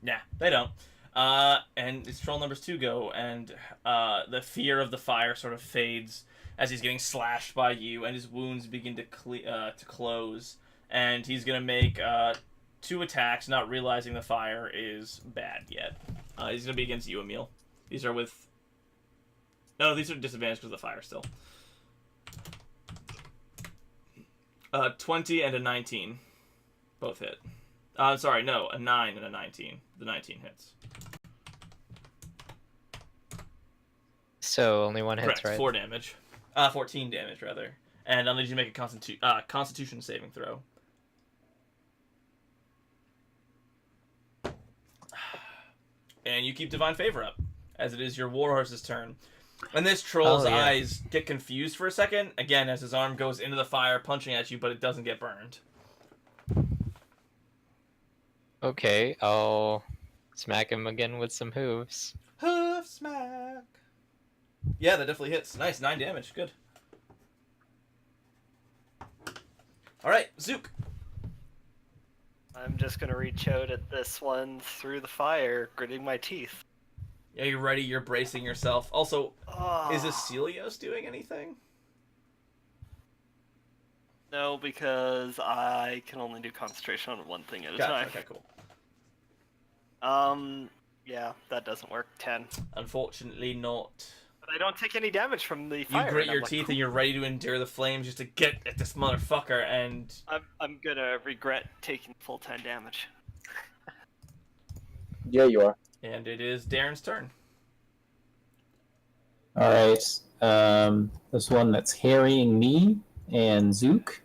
Nah, they don't. And it's troll numbers 2 go, and the fear of the fire sort of fades as he's getting slashed by you, and his wounds begin to close. And he's gonna make 2 attacks, not realizing the fire is bad yet. He's gonna be against you, Emil. These are with. No, these are disadvantaged because of the fire still. 20 and a 19, both hit. Sorry, no, a 9 and a 19. The 19 hits. So only one hits, Correct, right? 4 damage. 14 damage, rather. And I'll need you to make a Constitution saving throw. And you keep Divine Favor up, as it is your Warhorse's turn. And this troll's eyes get confused for a second, again, as his arm goes into the fire, punching at you, but it doesn't get burned. Okay, I'll smack him again with some hooves. Hoof smack. Yeah, that definitely hits. Nice, 9 damage. Good. Alright, Zook. I'm just gonna reach out at this one through the fire, gritting my teeth. Yeah, you're ready. You're bracing yourself. Also, is Ah. Asilios doing anything? No, because I can only do concentration on one thing at a Gotcha. time. Okay, cool. Yeah, that doesn't work. 10. Unfortunately, not. But I don't take any damage from the You fire. grit and I'm your like, teeth and you're ready to endure the flames just to get at this motherfucker. And I'm gonna regret taking full 10 damage. Yeah, you are. it is Darren's turn. All right. This one that's harrying me and Zook.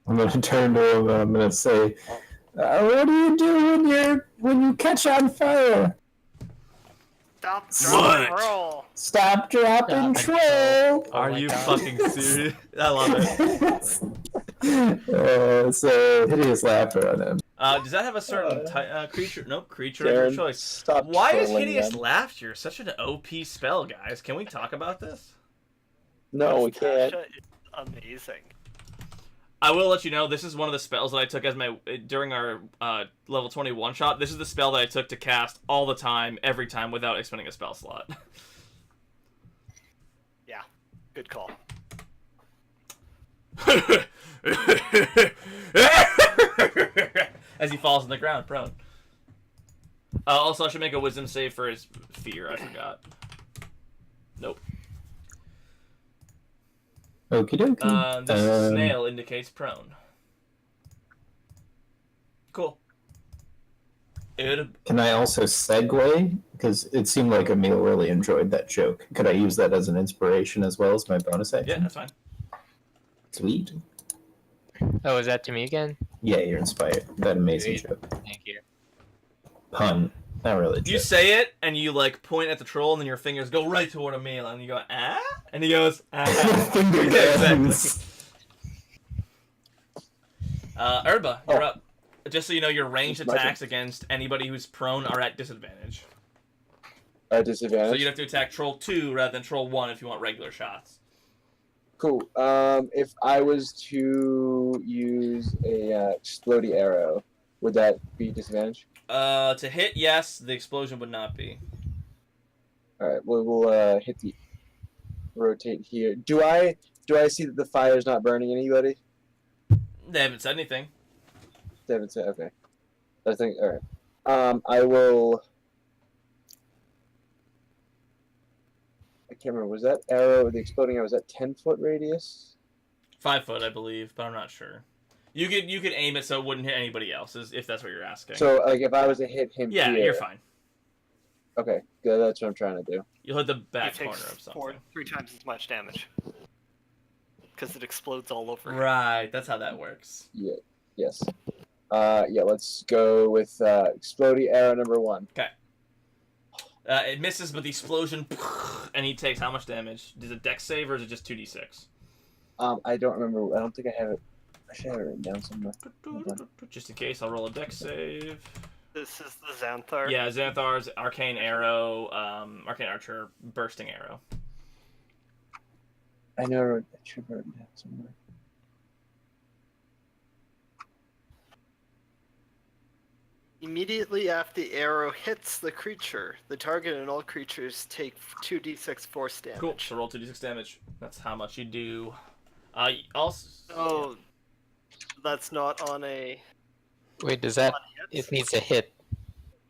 I'm gonna turn to him and I'm gonna say, "What do you do when you catch on fire? Stop, What? drop, roll. Stop, drop, and Stop. troll." Oh my God. serious? I love it. It's a hideous laughter on him. Does that have a certain creature? Nope, creature of Darren, your choice. stop Why is trolling Hideous them. Laughter such an OP spell, guys? Can we talk about this? No, we can't. Tasha is amazing. I will let you know, this is one of the spells that I took as during our level 21 shot. This is the spell that I took to cast all the time, every time, without expending a spell slot. Yeah, good call. As he falls on the ground, prone. Also, I should make a wisdom save for his fear, I forgot. Nope. Okie dokie. This snail indicates prone. Cool. Can I also segue? Because it seemed like Emil really enjoyed that joke. Could I use that as an inspiration as well as my bonus action? Yeah, that's fine. Sweet. Oh, is that to me again? Yeah, you're inspired. That amazing Sweet. joke. Thank you. Pun. Not really. You Joke. say it, and you like point at the troll, and then your fingers go right toward Emil, and you go, ah? And he goes, ah. Finger Yeah, guns. Urba, you're up. Just so you know, your ranged It's my attacks against anybody who's prone are at disadvantage. Disadvantage. So you'd have to attack Troll 2 rather than Troll 1 if you want regular shots. Cool. If I was to use a explodey arrow, would that be disadvantage? To hit, yes. The explosion would not be. All right, we'll hit the rotate here. Do I see that the fire's not burning anybody? They haven't said anything. They haven't said. Okay. I think. All right. I will. I can't remember. Was that arrow, the exploding arrow, was that 10-foot radius? 5 foot, I believe, but I'm not sure. You could aim it so it wouldn't hit anybody else, if that's what you're asking. So, like, if I was to hit him yeah, here... you're fine. Okay, good. That's what I'm trying to do. You'll hit the back He corner takes of something. 3 times as much damage. Because it explodes all over. Right, that's how that works. Yeah. Yes. Yeah, let's go with exploding arrow number 1. Okay. It misses, but the explosion, and he takes how much damage? Does it dex save, or is it just 2d6? I don't remember. I don't think I have it. I should have it written down somewhere. Just in case, I'll roll a dex save. This is the Xanthar. Yeah, Xanthar's Arcane Arrow, Arcane Archer, Bursting Arrow. I know. I should have written down somewhere. Immediately after the arrow hits the creature, the target and all creatures take 2d6 force damage. Cool, so roll 2d6 damage. That's how much you do. Also... Oh, that's not on a... Wait, does that... It needs a hit.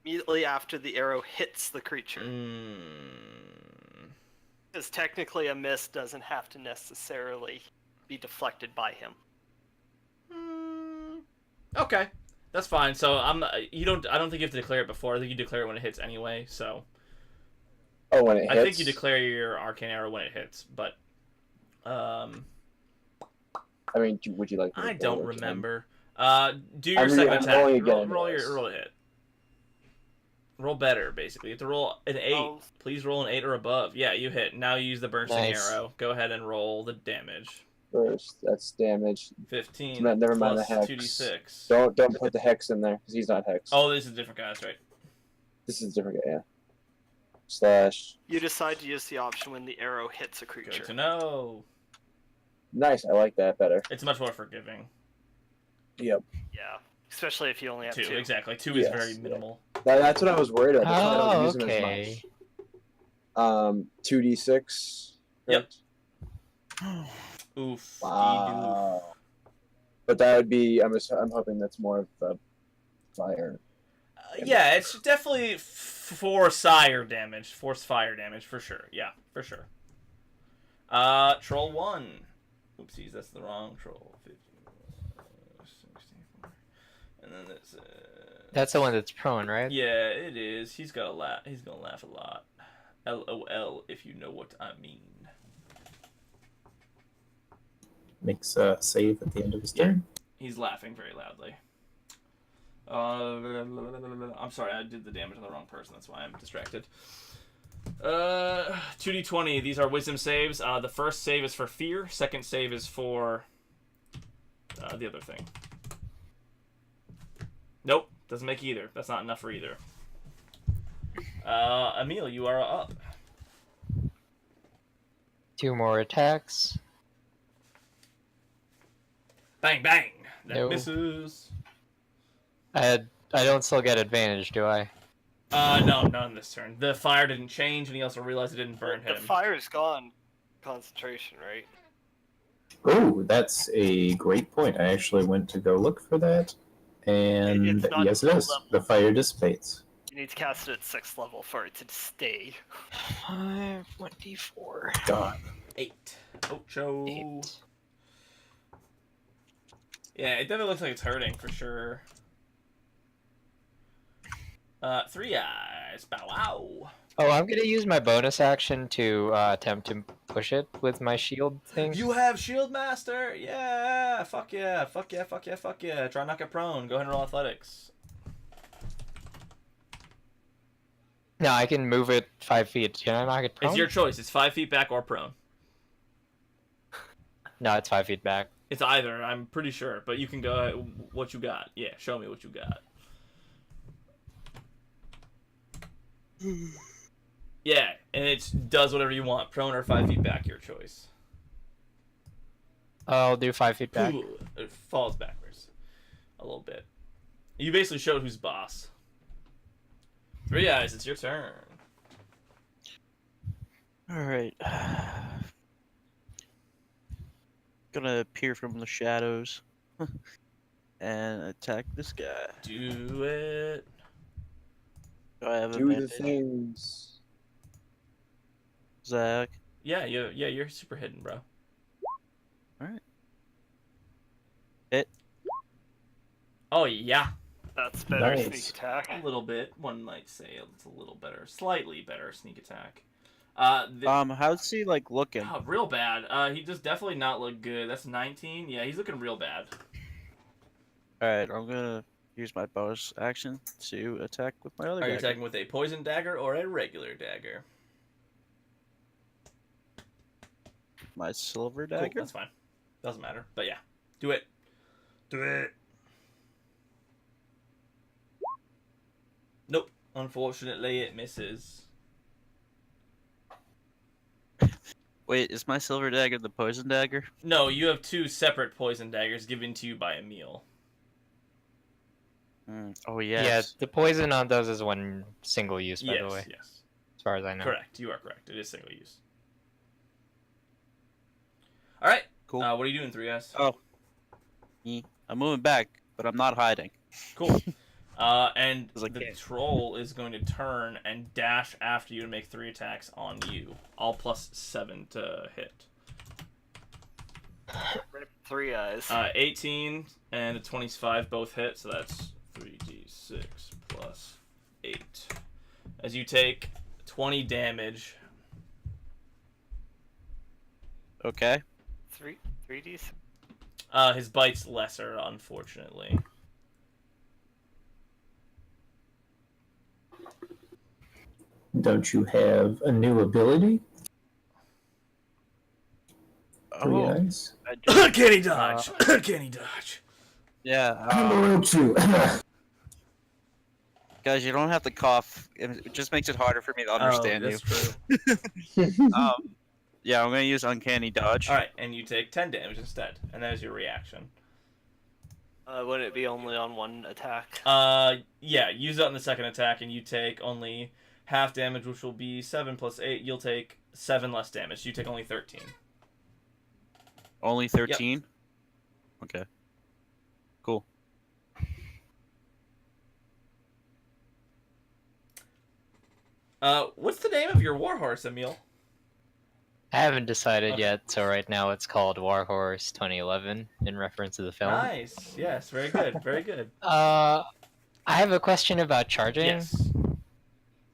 Immediately after the arrow hits the creature. Because technically a miss doesn't have to necessarily be deflected by him. Okay, that's fine. So I don't think you have to declare it before. I think you declare it when it hits anyway. So. Oh, when it hits. I think you declare your Arcane Arrow when it hits, but. I mean, would you like? I don't remember. Do your second attack. Roll a hit. Roll better, basically. You have to roll an 8. Oh. Please roll an 8 or above. Yeah, you hit. Now you use the bursting arrow. Go ahead and roll the damage. First, that's damage. 15. Never mind the plus hex. 2d6. Don't put the hex in there because he's not hex. Oh, this is a different guy. That's right. This is a different guy. Yeah. Slash. You decide to use the option when the arrow hits a Good creature. to know. Nice. I like that better. It's much more forgiving. Yep. Yeah, especially if you only have 2, 2. exactly. 2 is very minimal. That's what I was worried about. That's why I don't use him okay. as much. 2d6. Yep. correct? Oof. Wow. But that would be. I'm hoping that's more of the fire. Yeah, it's definitely force fire damage. Force fire damage for sure. Yeah, for sure. Troll 1. Oopsies, that's the wrong troll. 64. And then it's. That's the one that's prone, right? Yeah, it is. He's gonna laugh. He's gonna laugh a lot. LOL, if you know what I mean. Makes a save at the end of his turn. He's laughing very loudly. I'm sorry, I did the damage on the wrong person. That's why I'm distracted. 2d20. These are wisdom saves. The first save is for fear. Second save is for the other thing. Nope, doesn't make either. That's not enough for either. Emil, you are up. 2 more attacks. Bang, bang. That No. misses. I don't still get advantage, do I? No, not on this turn. The fire didn't change, and he also realized it didn't burn The him. fire's gone. Concentration, right? Oh, that's a great point. I actually went to go look for that, and It's not yes, it full is. level. The fire dissipates. You need to cast it at 6th level for it to stay. 5, 1d4. God. 8. Ocho. 8. Yeah, it definitely looks like it's hurting for sure. 3 eyes. Bow wow. Oh, I'm gonna use my bonus action to attempt to push it with my shield thing. You have Shield Master! Yeah! Fuck yeah! Fuck yeah! Fuck yeah! Fuck yeah! Try not get prone. Go ahead and roll athletics. No, I can move it 5 feet. Can I knock it prone? It's your choice. It's 5 feet back or prone. No, it's 5 feet back. It's either, I'm pretty sure. But you can go what you got. Yeah, show me what you got. Yeah, and it does whatever you want. Prone or 5 feet back, your choice. I'll do 5 feet back. Ooh, it falls backwards. A little bit. You basically showed who's boss. 3 eyes, it's your turn. Alright. Gonna appear from the shadows and attack this guy. Do it. Do I have Do the advantage? things. Zach. Yeah, you're super hidden, bro. Alright. Hit. Oh yeah, That's better Nice. sneak attack. a little bit. One might say it's a little better, slightly better sneak attack. How's he like looking? Oh, real bad. He does definitely not look good. That's 19. Yeah, he's looking real bad. Alright, I'm gonna use my bonus action to attack with my other Are you dagger. attacking with a poison dagger or a regular dagger? My silver Cool, dagger? that's fine. Doesn't matter. But yeah, do it. Do it. Nope. Unfortunately, it misses. Wait, is my silver dagger the poison dagger? No, you have two separate poison daggers given to you by a meal. Oh Yeah, yes. the poison on those is one single use, by Yes, the way, yes. as far as I know. Correct. You are correct. It is single use. All right. Cool. What are you doing, 3S? Oh. I'm moving back, but I'm not hiding. Cool. And 'Cause I the can't. troll is going to turn and dash after you and make 3 attacks on you. All +7 to hit. Three eyes. 18 and a 25 both hit, so that's 3d6 plus 8. As you take 20 damage. Okay. 3d. His bite's lesser, unfortunately. Don't you have a new ability? Three Oh. eyes. I just- Uncanny dodge! Uncanny dodge! yeah. you. Guys, you don't have to cough. It just makes it harder for me to understand you. True. Yeah, I'm gonna use uncanny dodge. Alright, and you take 10 damage instead, and that is your reaction. Wouldn't it be only on one attack? Yeah, use it on the second attack, and you take only half damage, which will be 7 plus 8. You'll take 7 less damage. You take only 13. Only 13. Okay. Cool. What's the name of your warhorse, Emil? I haven't decided Okay. yet, so right now it's called Warhorse 2011 in reference to the film. Nice. Yes, very good. Very good. I have a question about charging. Yes.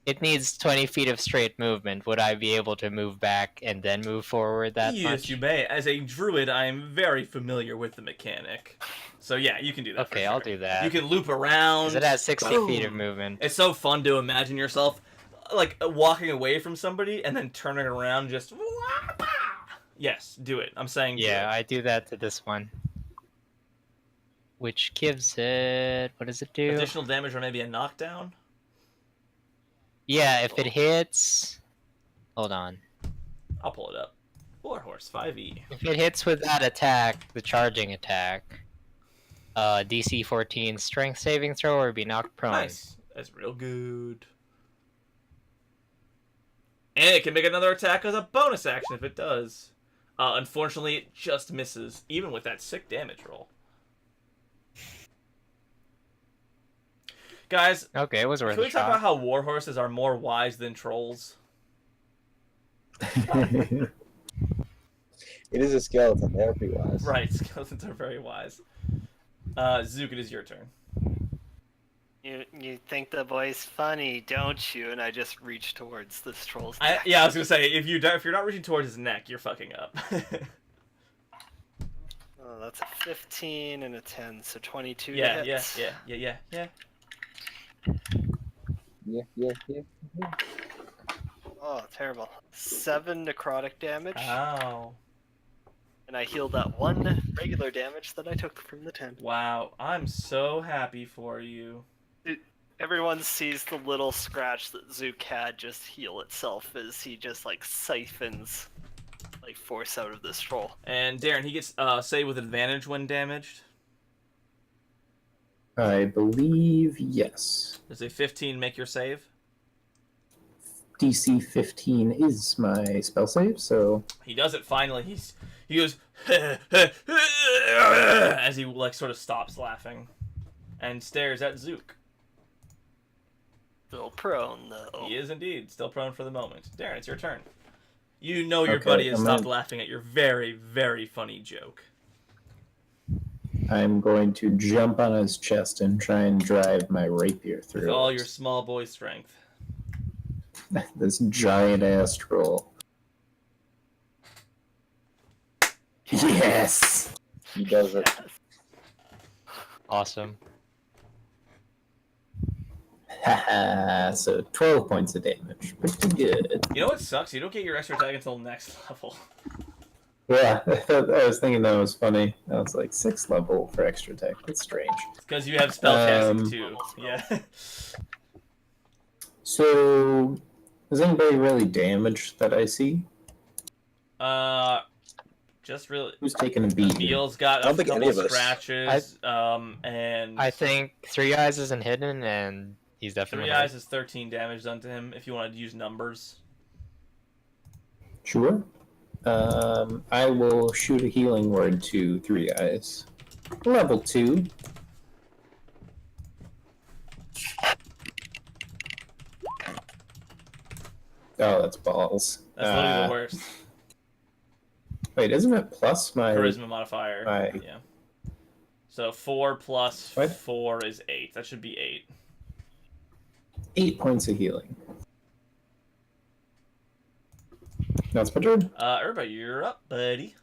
It needs 20 feet of straight movement. Would I be able to move back and then move forward that Yes, much? you may. As a druid, I am very familiar with the mechanic. So yeah, you can do that. Okay, for I'll sure. do that. You can loop around. 'Cause it has 60 feet of Boom. movement. It's so fun to imagine yourself like walking away from somebody and then turning around just. Yes, do it. I'm saying. do Yeah, it. I do that to this one. Which gives it... What does it do? Additional damage or maybe a knockdown. Yeah, if it hits... Hold on. I'll pull it up. Warhorse 5e. If it hits with that attack, the charging attack, DC 14 strength saving throw or be knocked prone. Nice. That's real good. And it can make another attack as a bonus action if it does. Unfortunately, it just misses, even with that sick damage roll. Guys, Okay, it was worth can a we talk shot. about how warhorses are more wise than trolls? It is a skeleton. They're pretty wise. Right, skeletons are very wise. Zook, it is your turn. You think the boy's funny, don't you? And I just reach towards this troll's I neck. was gonna say if you're not reaching towards his neck, you're fucking up. Oh, that's a 15 and a 10, so 22 yeah, hits. Yeah. Oh, terrible. 7 necrotic damage, Ow. and I healed that 1 regular damage that I took from the 10. Wow, I'm so happy for you. Everyone sees the little scratch that Zook had just heal itself as he just like siphons like force out of this troll. And Darren, he gets save with advantage when damaged. I believe yes. Does a 15 make your save? DC 15 is my spell save, so He does it finally. He goes as he like sort of stops laughing and stares at Zook. Still prone, though. He is indeed still prone for the moment. Darren, it's your turn. You know your Okay, buddy has I'm stopped gonna- laughing at your very, very funny joke. I'm going to jump on his chest and try and drive my rapier through With all it. your small boy strength. This giant ass troll. Yes! He does it. Awesome. Haha, so 12 points of damage. Pretty good. You know what sucks? You don't get your extra attack until next level. Yeah, I was thinking that was funny. I was like, 6th level for extra attack. That's strange. Because you have spellcasting too. Yeah. So, is anybody really damaged that I see? Just really. Who's taking a beat? here? Emil's got I don't a think couple any of us. scratches. And I think Three Eyes isn't hidden, and he's definitely Three Eyes is 13 damage done to him. If you want to use numbers. Sure. I will shoot a healing word to Three Eyes. Level 2. Oh, that's balls. That's literally the worst. Wait, isn't it plus my... Charisma modifier. my- Yeah. So 4 plus What? 4 is 8. That should be 8. 8 points of healing. That's my turn. Everybody, you're up, buddy.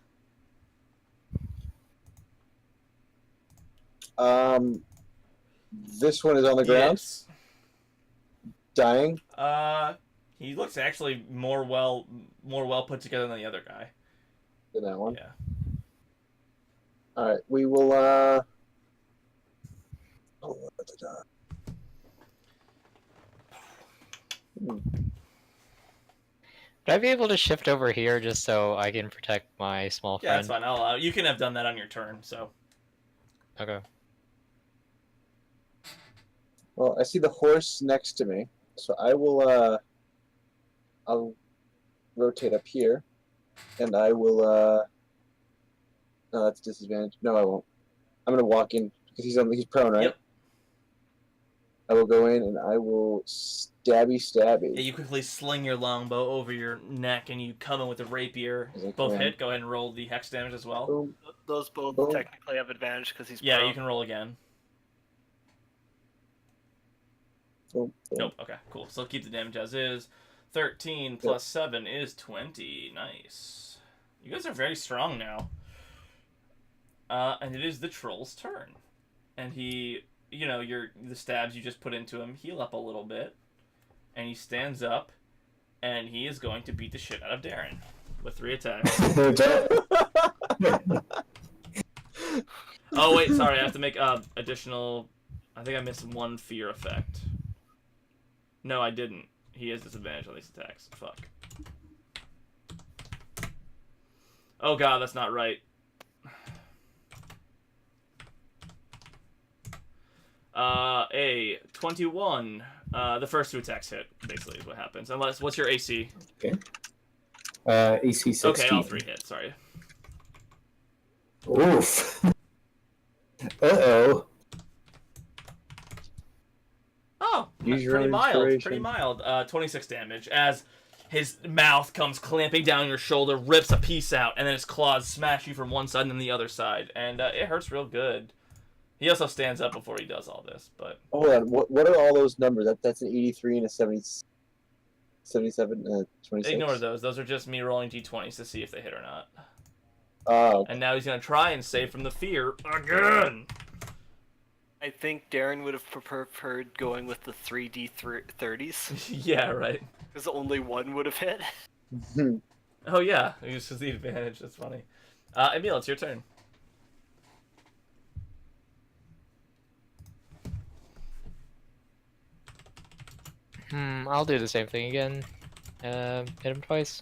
This one is on the ground, Yes. dying. He looks actually more well put together than the other guy. In that one. Yeah. All right, we will. Would I be able to shift over here just so I can protect my small Yeah, that's friend? fine. I'll you can have done that on your turn. So. Okay. Well, I see the horse next to me, so I will. I'll rotate up here, and I will. No, that's disadvantage. No, I won't. I'm gonna walk in because he's prone, right? Yep. I will go in and I will stabby. Yeah, you quickly sling your longbow over your neck and you come in with a rapier. As I Both can. hit. Go ahead and roll the hex damage as well. Boom, Those both Boom. technically have advantage because he's Yeah, prone. you can roll again. boom, boom. Nope. Okay, cool. So keep the damage as is. 13 plus 7 is 20. Nice. You guys are very strong now. And it is the troll's turn. And he, you know, the stabs you just put into him heal up a little bit. And he stands up, and he is going to beat the shit out of Darren with 3 attacks. Oh, wait, sorry. I have to make additional... I think I missed 1 fear effect. No, I didn't. He has disadvantage on these attacks. Fuck. Oh god, that's not right. A 21. The first 2 attacks hit, basically, is what happens. Unless, what's your AC? AC 16. Okay, all 3 hit, sorry. Oof. Uh-oh. Oh, Use your pretty own mild. Pretty inspiration. mild. 26 damage as his mouth comes clamping down your shoulder, rips a piece out, and then his claws smash you from one side and then the other side. And it hurts real good. He also stands up before he does all this, but... Hold on. What are all those numbers? That's an 83 and a 70, 77, 26. Ignore those. Those are just me rolling d20s to see if they hit or not. Oh, And now he's going to try and save from the fear again. I think Darren would have preferred going with the 3d30s, Yeah, right. because only one would have hit. Oh, yeah. He uses the advantage. That's funny. Emil, it's your turn. I'll do the same thing again. Hit him twice.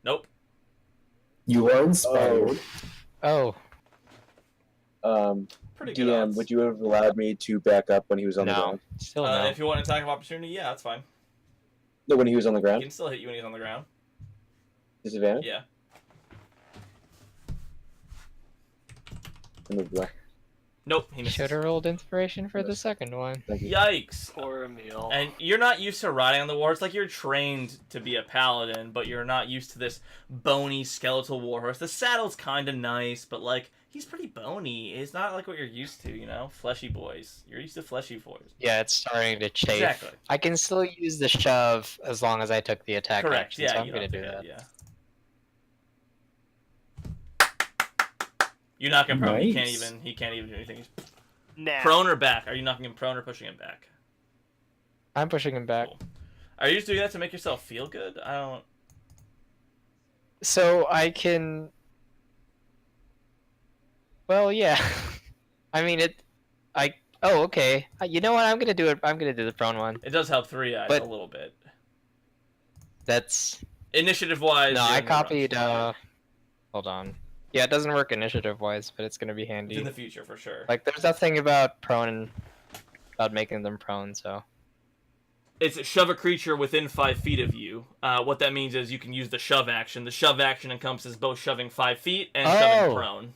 Nope. You are inspired. Oh, Pretty good DM, odds. would you have allowed me to back up when he was on the No, ground? still no. If you want an attack of opportunity, yeah, that's fine. No, when he was on the He ground. can still hit you when he's on the ground. Disadvantage? Yeah. Move away. Nope, he misses. Should have rolled inspiration for the second one. Thank you. Yikes. Poor Emil. And you're not used to riding on the war. It's like you're trained to be a paladin, but you're not used to this bony skeletal warhorse. The saddle's kind of nice, but like he's pretty bony. It's not like what you're used to, you know? Fleshy boys. You're used to fleshy boys. Yeah, it's starting to chafe. Exactly. I can still use the shove as long as I took the attack Correct. action, Yeah, so I'm you gonna don't do have that. to Yeah. You knock him prone. Nice. He can't even do anything. He's Nah. prone or back? Are you knocking him prone or pushing him back? I'm pushing him back. Cool. Are you just doing that to make yourself feel good? I don't. So I can. Well, yeah. I mean it. Oh, okay. You know what? I'm gonna do it. I'm gonna do the prone one. It does help 3 eyes But- a little bit. That's. Initiative wise. No, I copied. Hold on. Yeah, it doesn't work initiative wise, but it's gonna be It's handy. in the future for sure. Like, there's nothing about prone, about making them prone. So. It's shove a creature within 5 feet of you. What that means is you can use the shove action. The shove action encompasses both shoving 5 feet and shoving prone.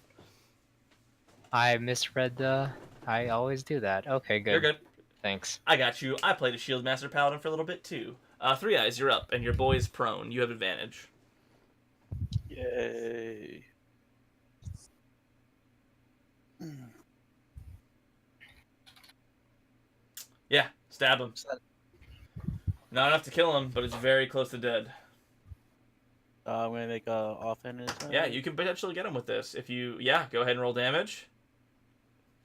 I misread the. I always do that. Okay, good. You're good. Thanks. I got you. I played a Shield Master Paladin for a little bit too. 3 eyes, you're up, and your boy is prone. You have advantage. Yay. Yeah, stab him. Not enough to kill him, but it's very close to dead. I'm gonna make a offhand attack. Yeah, you can potentially get him with this. If you, go ahead and roll damage.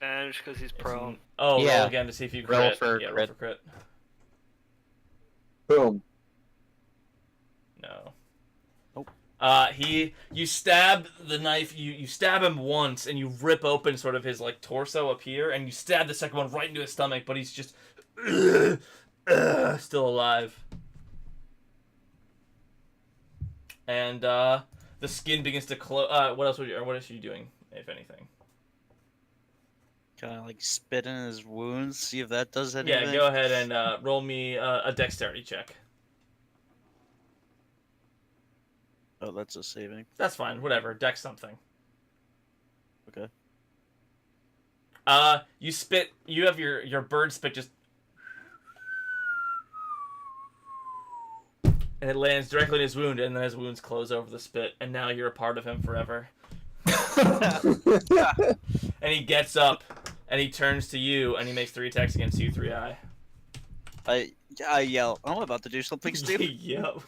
Advantage because he's prone. Oh, Yeah. roll again to see if you crit. Roll for yeah, roll crit. for crit. Boom. No. Nope. You stab the knife, you stab him once, and you rip open sort of his, like, torso up here, and you stab the second one right into his stomach, but he's just, still alive. And, the skin begins to close, what else are you doing, if anything? Kind of like spit in his wounds, see if that does anything. Yeah, go ahead and, roll me, a dexterity check. Oh, that's a saving. That's fine, whatever, dex something. Okay. You spit, you have your bird spit just... And it lands directly in his wound, and then his wounds close over the spit, and now you're a part of him forever. And he gets up, and he turns to you, and he makes 3 attacks against you, 3 eye. I yell, I'm about to do something stupid. Yep.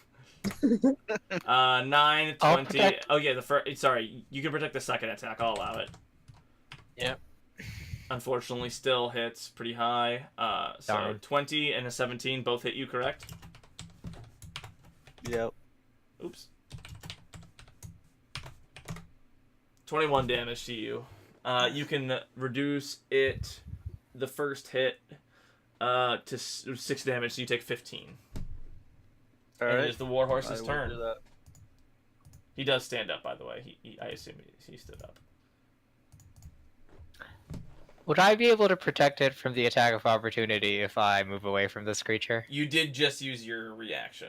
9, I'll 20... protect- Oh yeah, the first... Sorry, you can protect the second attack, I'll allow it. Yep. Unfortunately, still hits pretty high. So Darn. 20 and a 17 both hit you, correct? Yep. Oops. 21 damage to you. You can reduce it, the first hit, to 6 damage, so you take 15. And Alright. it is the Warhorse's I will turn. do that. He does stand up, by the way. I assume he stood up. Would I be able to protect it from the attack of opportunity if I move away from this creature? You did just use your reaction.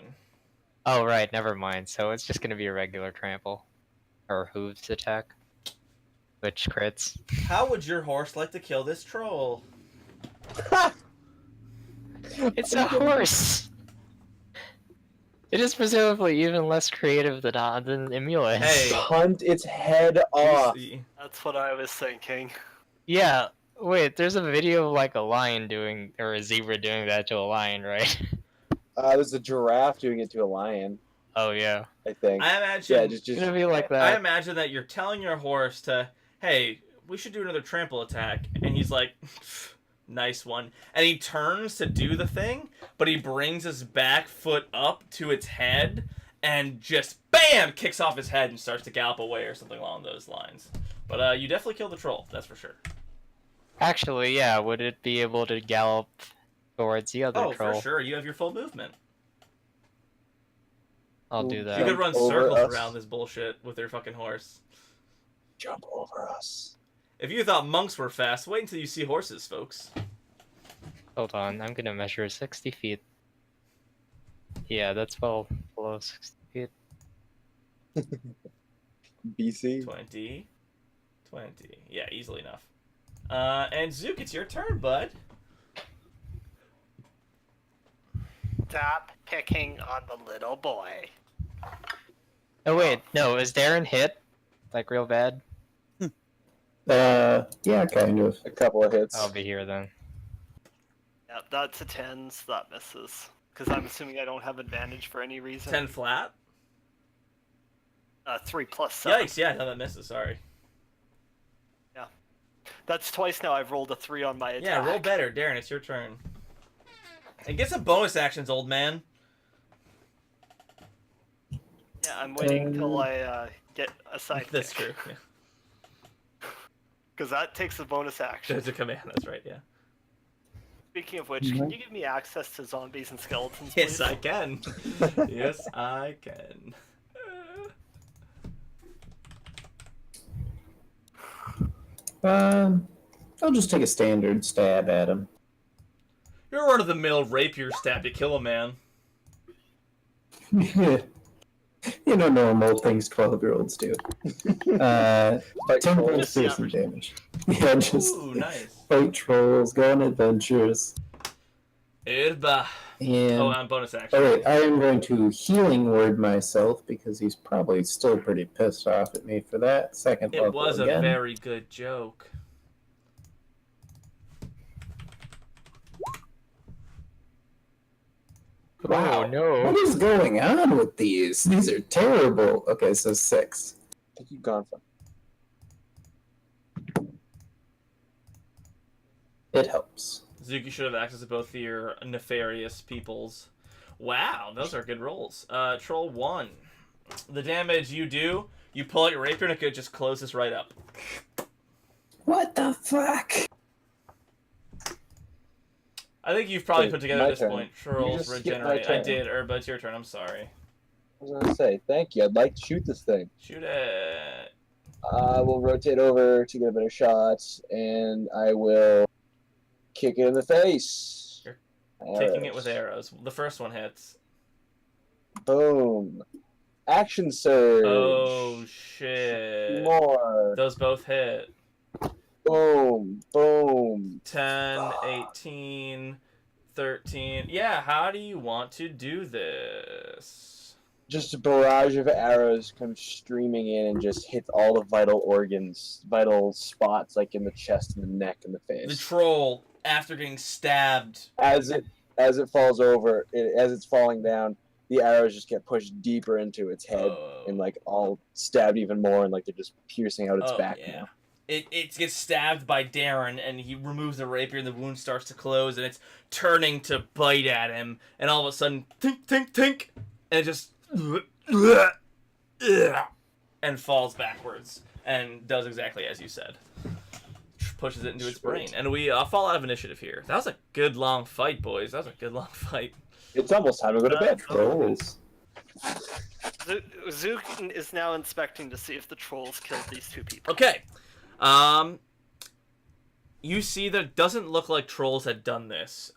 Oh, right, never mind. So it's just gonna be a regular trample. Or hooves attack. Which crits. How would your horse like to kill this troll? It's a horse! It is presumably even less creative than Emil is. Hey. Hunt its head off. That's what I was thinking. Yeah, wait, there's a video of like a lion doing, or a zebra doing that to a lion, right? There's a giraffe doing it to a lion, Oh yeah. I think. I imagine. Yeah, It's just gonna be like I that. imagine that you're telling your horse to, hey, we should do another trample attack, and he's like, nice one, and he turns to do the thing, but he brings his back foot up to its head, and just bam, kicks off his head and starts to gallop away or something along those lines. But you definitely killed the troll, that's for sure. Actually, yeah, would it be able to gallop towards the other Oh, troll? for sure, you have your full movement. I'll do You that. could run over circles us. around this bullshit with your fucking horse. jump over us. If you thought monks were fast, wait until you see horses, folks. Hold on, I'm gonna measure 60 feet. Yeah, that's well below 60 feet. BC. 20. Yeah, easily enough. And Zook, it's your turn, bud. Stop picking on the little boy. Oh wait, no, is Darren hit? Like real bad? Yeah, kind of. A couple of hits. I'll be here then. Yep, that's a 10, so that misses. Because I'm assuming I don't have advantage for any reason. 10 flat. 3 plus 7. Yikes, yeah, no, that misses, sorry. That's twice now I've rolled a 3 on my attack. Yeah, roll better. Darren, it's your turn. And get some bonus actions, old man. Yeah, I'm waiting till I get a sidekick. That's true, yeah. Because that takes a bonus action. There's a command, that's right, yeah. Speaking of which, can you give me access to zombies and skeletons, Yes, please? I can. Yes, I can. I'll just take a standard stab at him. You're run-of-the-mill rapier stab to kill a man. Normal things 12-year-olds do. 10 points piercing damage. Yeah, just Ooh, nice. fight trolls, go on adventures. Irba. And Oh, and bonus action. alright, I am going to healing word myself because he's probably still pretty pissed off at me for that. Second It level was again. a very good joke. Wow, Oh no. what is going on with these? These are terrible. Okay, so 6. I think you've gone for. It helps. Zuki should have access to both your nefarious peoples. Wow, those are good rolls. Troll 1. The damage you do, you pull out your rapier and it could just close this right up. What the fuck? I think you've probably Wait, put together my at this turn. point. You Trolls just skipped my regenerate. I turn. did, Urba, it's your turn. I'm sorry. I was gonna say, thank you. I'd like to shoot this thing. Shoot it. I will rotate over to get a better shot, and I will kick it in the face. You're Taking it with arrows. The first one hits. Boom. Action surge. Oh, shit. More. Those both hit. Boom. Boom. 10, 18, 13. Yeah, how do you want to do this? Just a barrage of arrows come streaming in and just hit all the vital organs, vital spots like in the chest and the neck and the face. The troll, after getting stabbed, As it falls over, as it's falling down, the arrows just get pushed deeper into its head and like all stabbed even more, and like they're just piercing out its back yeah. now. It gets stabbed by Darren, and he removes the rapier, and the wound starts to close, and it's turning to bite at him, and all of a sudden, tink, tink, tink, and it just and falls backwards, and does exactly as you said. Pushes it into its brain, and we fall out of initiative here. That was a good long fight, boys. That was a good long fight. It's almost time to go to bed. Trolls. Zook is now inspecting to see if the trolls killed these two people. Okay. You see that it doesn't look like trolls had done this.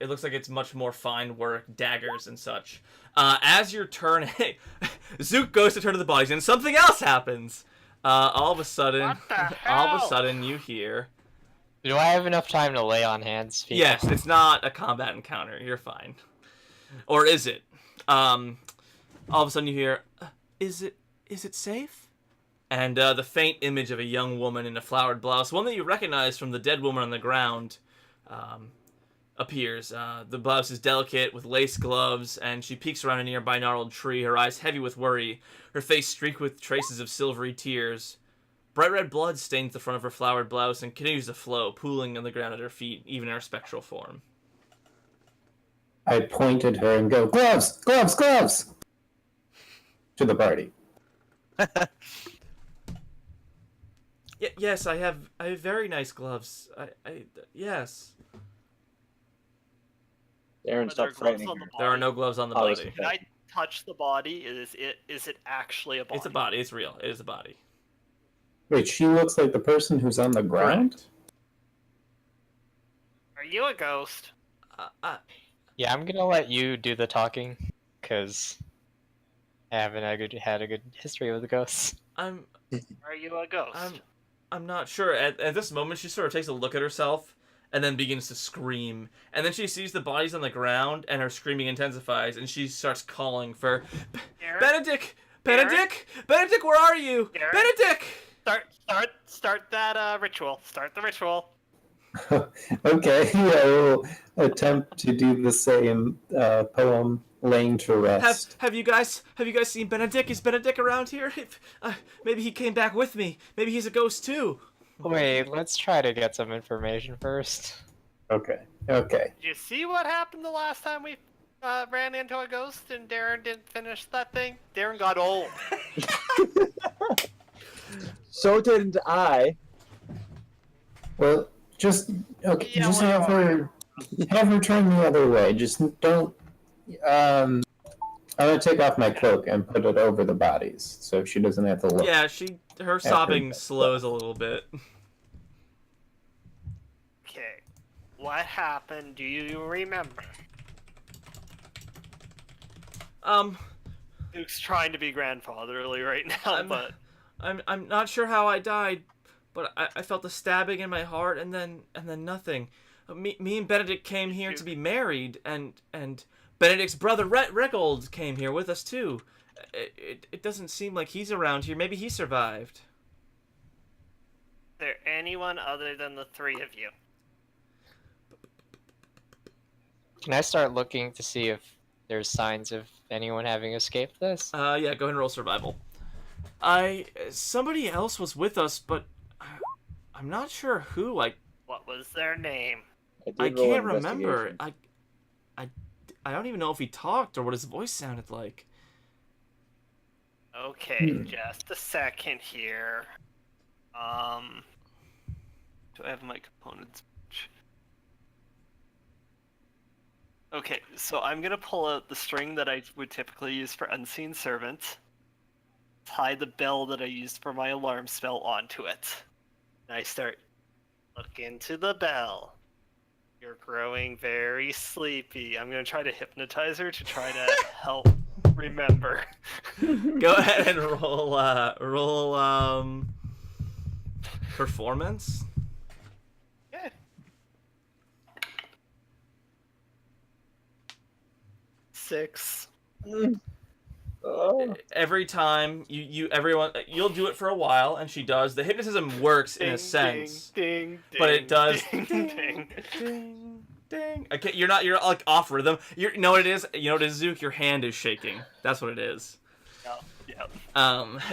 It looks like it's much more fine work, daggers and such. As your turn, hey, Zook goes to turn to the bodies, and something else happens. All of a sudden, you hear. Do I have enough time to lay on hands? People? Yes, it's not a combat encounter. You're fine. Or is it? All of a sudden you hear, is it safe? And the faint image of a young woman in a flowered blouse, one that you recognize from the dead woman on the ground, appears. The blouse is delicate with lace gloves, and she peeks around a nearby gnarled tree, her eyes heavy with worry, her face streaked with traces of silvery tears. Bright red blood stains the front of her flowered blouse and continues to flow, pooling on the ground at her feet, even in her spectral form. I point at her and go, gloves, gloves, gloves! To the party. Yes, I have very nice gloves. Yes. Aaron, Are stop there gloves frightening on the her. There are body? no gloves on the Obviously. body. Can I touch the body? Is it actually a body? It's a body. It's real. It is a body. Wait, she looks like the person who's on the ground? Correct. Are you a ghost? Yeah, I'm gonna let you do the talking, because I haven't had a good history with the ghosts. I'm Are you a ghost? I'm not sure. At this moment, she sort of takes a look at herself and then begins to scream. And then she sees the bodies on the ground, and her screaming intensifies, and she starts calling for Garrett? Benedict, Benedict, Benedict, where are you, Garrett? Benedict? Start that ritual. Start the ritual. Okay, I will attempt to do the same poem, laying to rest. Have you guys seen Benedict? Is Benedict around here? If, maybe he came back with me. Maybe he's a ghost too. Wait, let's try to get some information first. Okay. Did you see what happened the last time we ran into a ghost and Darren didn't finish that thing? Darren got old. So didn't I. Well, just okay. Yeah, just well, have her turn the other way. Just don't. I'm gonna take off my cloak and put it over the bodies, so she doesn't have to look. Yeah, her sobbing that. slows a little bit. Okay. What happened? Do you remember? Duke's trying to be grandfatherly right now, but I'm not sure how I died, but I felt a stabbing in my heart, and then nothing. Me and Benedict came here to be married, and Benedict's brother Regold came here with us too. It doesn't seem like he's around here. Maybe he survived. is there anyone other than the three of you? Can I start looking to see if there's signs of anyone having escaped this? Yeah, go ahead and roll survival. Somebody else was with us, but I'm not sure who. What was their name? I did roll can't an remember. investigation. I don't even know if he talked or what his voice sounded like. Okay, just a second here. Do I have my components? Okay, so I'm gonna pull out the string that I would typically use for Unseen Servant, tie the bell that I used for my alarm spell onto it, and I start, look into the bell. You're growing very sleepy. I'm gonna try to hypnotize her to try to help remember. Go ahead and roll performance. Yeah. 6. Oh. Every time you'll do it for a while, and she does. The hypnotism works in a sense, Ding, ding, but it does ding, ding. ding, ding. Okay, you're like off rhythm. You know what it is? You know what it is, Zook? Your hand is shaking. That's what it is. Yep.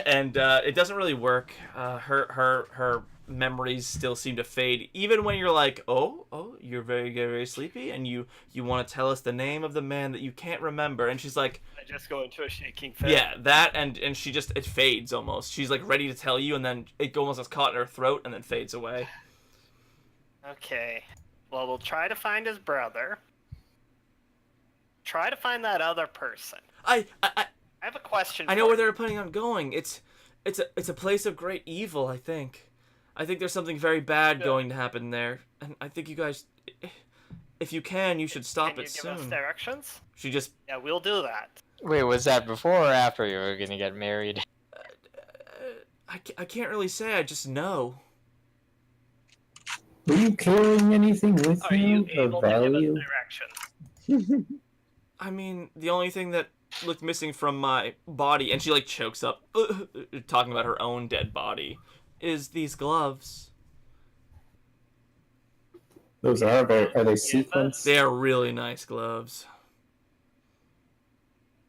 And it doesn't really work. Her memories still seem to fade, even when you're like, oh, you're very, very sleepy, and you want to tell us the name of the man that you can't remember, and she's like, I just go into a shaking fit. yeah, that, and she just, it fades almost. She's like ready to tell you, and then it almost gets caught in her throat, and then fades away. Okay. Well, we'll try to find his brother. Try to find that other person. I have a question. know for where you. they're planning on going. It's a place of great evil, I think. I think there's something very bad going to happen there, and I think you guys, if you can, you should stop Can you it give us soon. directions? She just, Yeah, we'll do that. Wait, was that before or after you were gonna get married? I can't really say. I just know. Were you carrying anything with Are you you able of to give value? us directions? I mean, the only thing that looked missing from my body, and she like chokes up, talking about her own dead body, is these gloves. Those are they sequins? They are really nice gloves.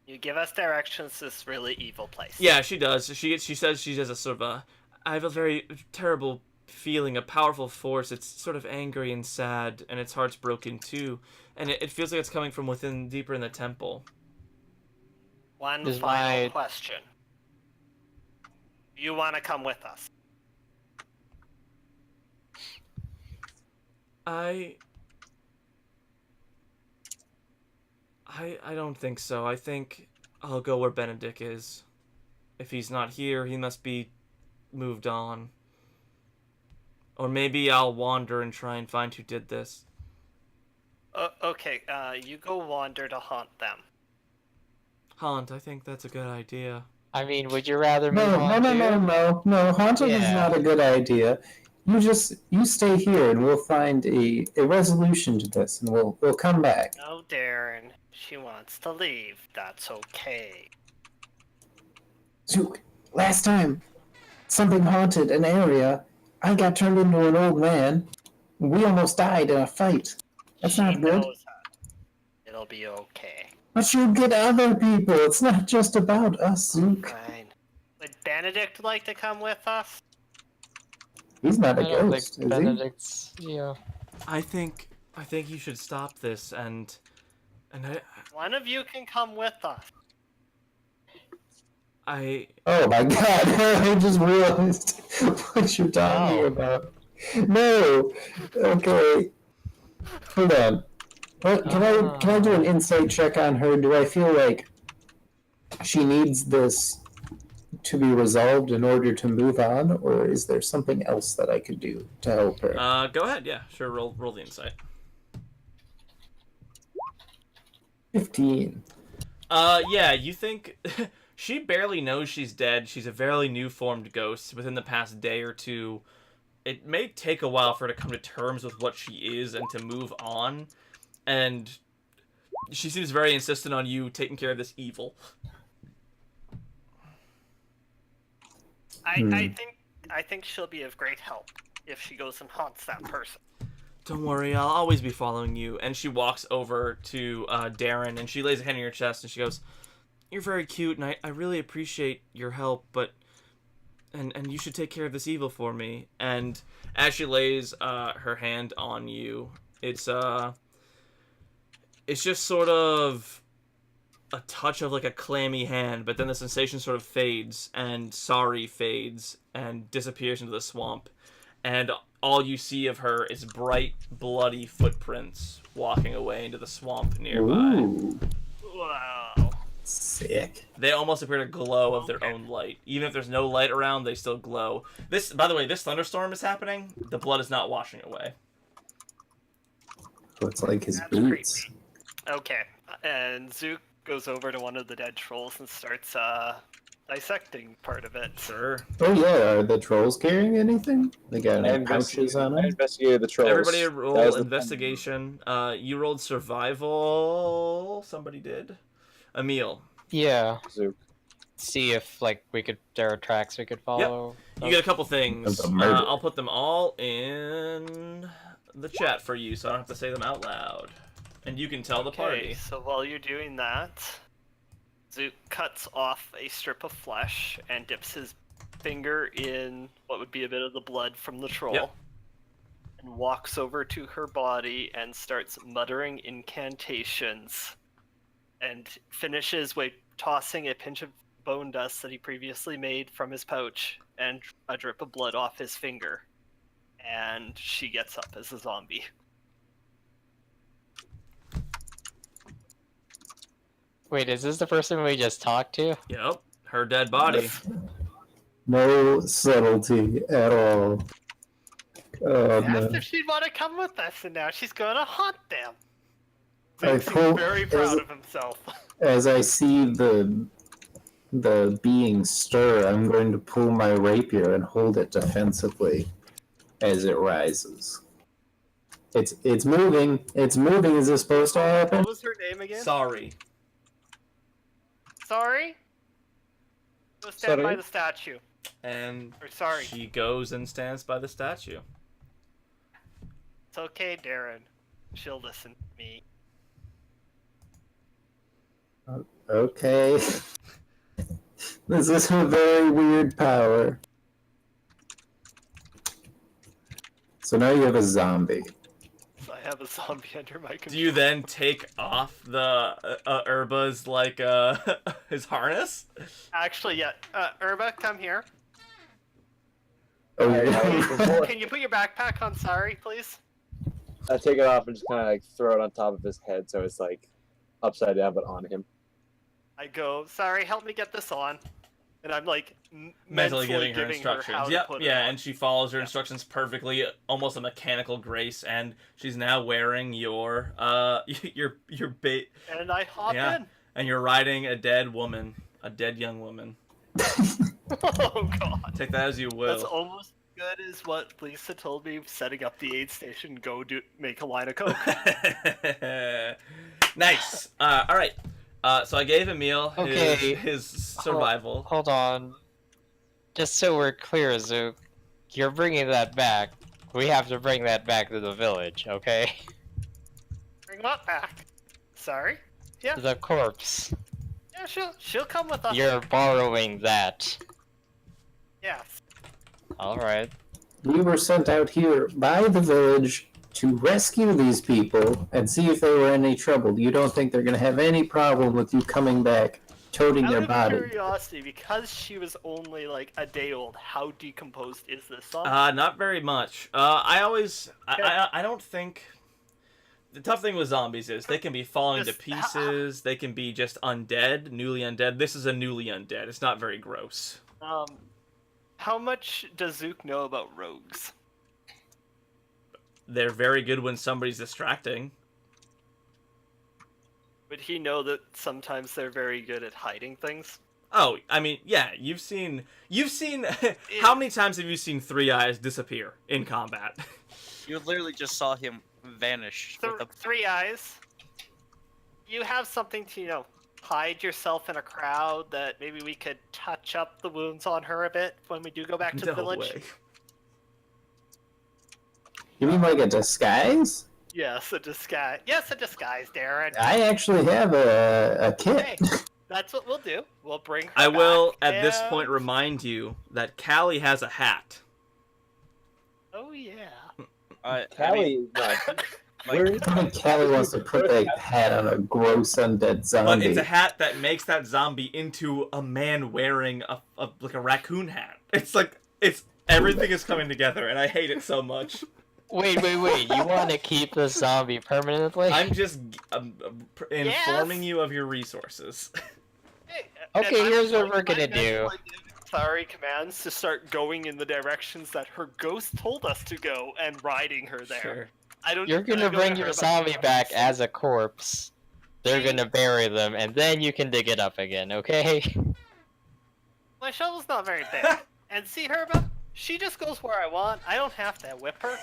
You give us directions to this really evil place. Yeah, she does. She says she has a sort of a, I have a very terrible feeling, a powerful force. It's sort of angry and sad, and its heart's broken too, and it feels like it's coming from within, deeper in the temple. One Is final my- question. You want to come with us? I don't think so. I think I'll go where Benedict is. If he's not here, he must be moved on. Or maybe I'll wander and try and find who did this. Okay, you go wander to haunt them. Haunt, I think that's a good idea. I mean, would you rather move No, no, on no, too? no. Haunted is Yeah. not a good idea. You stay here, and we'll find a resolution to this, and we'll come back. No, Darren. She wants to leave. That's okay. Zook, last time something haunted an area, I got turned into an old man. We almost died in a fight. That's She not good. knows that. It'll be okay. But you'll get other people. It's not just about us, Zook. Fine. Would Benedict like to come with us? He's not a I don't ghost, think is Benedict's. Yeah. I think you should stop this and One of you can come with us. I he? Oh my god, I just realized what you're talking No. about. No! Okay. Hold on. What, can I do an insight check on her? Do I feel like she needs this to be resolved in order to move on, or is there something else that I could do to help her? go ahead, yeah, sure, roll the insight. 15. Yeah, you think she barely knows she's dead. She's a fairly new formed ghost within the past day or two. It may take a while for her to come to terms with what she is and to move on. And she seems very insistent on you taking care of this evil. I think she'll be of great help if she goes and haunts that person. Don't worry, I'll always be following you. And she walks over to Darren, and she lays a hand on your chest, and she goes, "You're very cute, and I really appreciate your help, but... And you should take care of this evil for me." And as she lays her hand on you, it's just sort of a touch of like a clammy hand, but then the sensation sort of fades, and Sari fades and disappears into the swamp, and all you see of her is bright, bloody footprints walking away into the swamp nearby. Ooh, Wow. sick. They almost appear to glow of their own light. Even if there's no light around, they still glow. This, by the way, this thunderstorm is happening. The blood is not washing away. Looks like his That's boots. creepy. Okay, and Zook goes over to one of the dead trolls and starts dissecting part of it. Sure. Oh yeah, are the trolls carrying anything? They got I any pouches on I them? investigated the trolls. Everybody That roll was the- investigation. You rolled survival. Somebody did. Emil. Yeah. Zook. See if there are tracks we could follow. You get a couple things. Of the murder. I'll put them all in the chat for you, so I don't have to say them out loud. And you can tell the Okay, party. so while you're doing that, Zook cuts off a strip of flesh and dips his finger in what would be a bit of the blood from the troll. Yep. And walks over to her body and starts muttering incantations. And finishes by tossing a pinch of bone dust that he previously made from his pouch and a drip of blood off his finger. And she gets up as a zombie. Wait, is this the person we just talked to? Yep. Her dead body. No subtlety at all. Oh, Asked no. if she'd want to come with us, and now she's going to haunt them. I Zook hope- seems very proud of himself. As I see the being stir, I'm going to pull my rapier and hold it defensively as it rises. It's moving. It's moving. Is this supposed to happen? What was her name again? Sorry. Sorry? Go stand by Sorry? the statue. And Or sorry. she goes and stands by the statue. It's okay, Darren. She'll listen to me. Okay. This is a very weird power. So now you have a zombie. So I have a zombie under my control. Do you then take off the Urba's his harness? Actually, yeah. Urba, come here. Oh, Before- Can you put your backpack on Sari, please? I take it off and just kind of like throw it on top of his head, so it's like upside down but on him. I go, Sari, help me get this on. And I'm like Mentally mentally giving her instructions. how to Yep, put it yeah, on. and she follows her instructions perfectly, almost a mechanical grace, and she's now wearing your your bait. And I hop Yeah, in. and you're riding a dead woman, a dead young woman. Oh god. Take that as you That's will. almost as good as what Lisa told me setting up the aid station. Go make a line of coke. Nice. All right. So I gave Emil Okay. his survival. Hold on. Just so we're clear, Zook, you're bringing that back. We have to bring that back to the village, okay? Bring what back? Sorry. Yeah. The corpse. Yeah, she'll come with us. You're borrowing that. Yes. Alright. We were sent out here by the village to rescue these people and see if they were in any trouble. You don't think they're going to have any problem with you coming back, toting Out their of body? curiosity, because she was only like a day old, how decomposed is this song? Not very much. I don't think. The tough thing with zombies is they can be falling to Just- pieces. They can be just undead, newly undead. This is a newly undead. It's not very gross. How much does Zook know about rogues? They're very good when somebody's distracting. Would he know that sometimes they're very good at hiding things? Oh, I mean, yeah, you've seen how many times have you seen Three Eyes disappear in combat? You literally just saw him vanish. with a... Three Eyes. You have something to, hide yourself in a crowd that maybe we could touch up the wounds on her a bit when we do go back to the No village? way. You mean like a disguise? Yes, a disguise. Yes, a disguise, Darren. I actually have a kit. Hey, that's what we'll do. We'll bring her I will, back at this point, and- remind you that Callie has a hat. Oh, yeah. Callie, no. I think Callie wants to put that hat on a gross undead But zombie. it's a hat that makes that zombie into a man wearing like a raccoon hat. It's like everything is coming together, and I hate it so much. Wait, you want to keep the zombie permanently? I'm just informing you of your resources. Hey, Okay, and here's what I'm we're gonna mentally do. giving Sorry commands to start going in the directions that her ghost told us to go and riding her there. Sure. I don't. You're I gonna don't bring know your about zombie the back others. as a corpse. They're gonna bury them, and then you can dig it up again, okay? My shovel's not very big, and see her about. She just goes where I want. I don't have to whip her,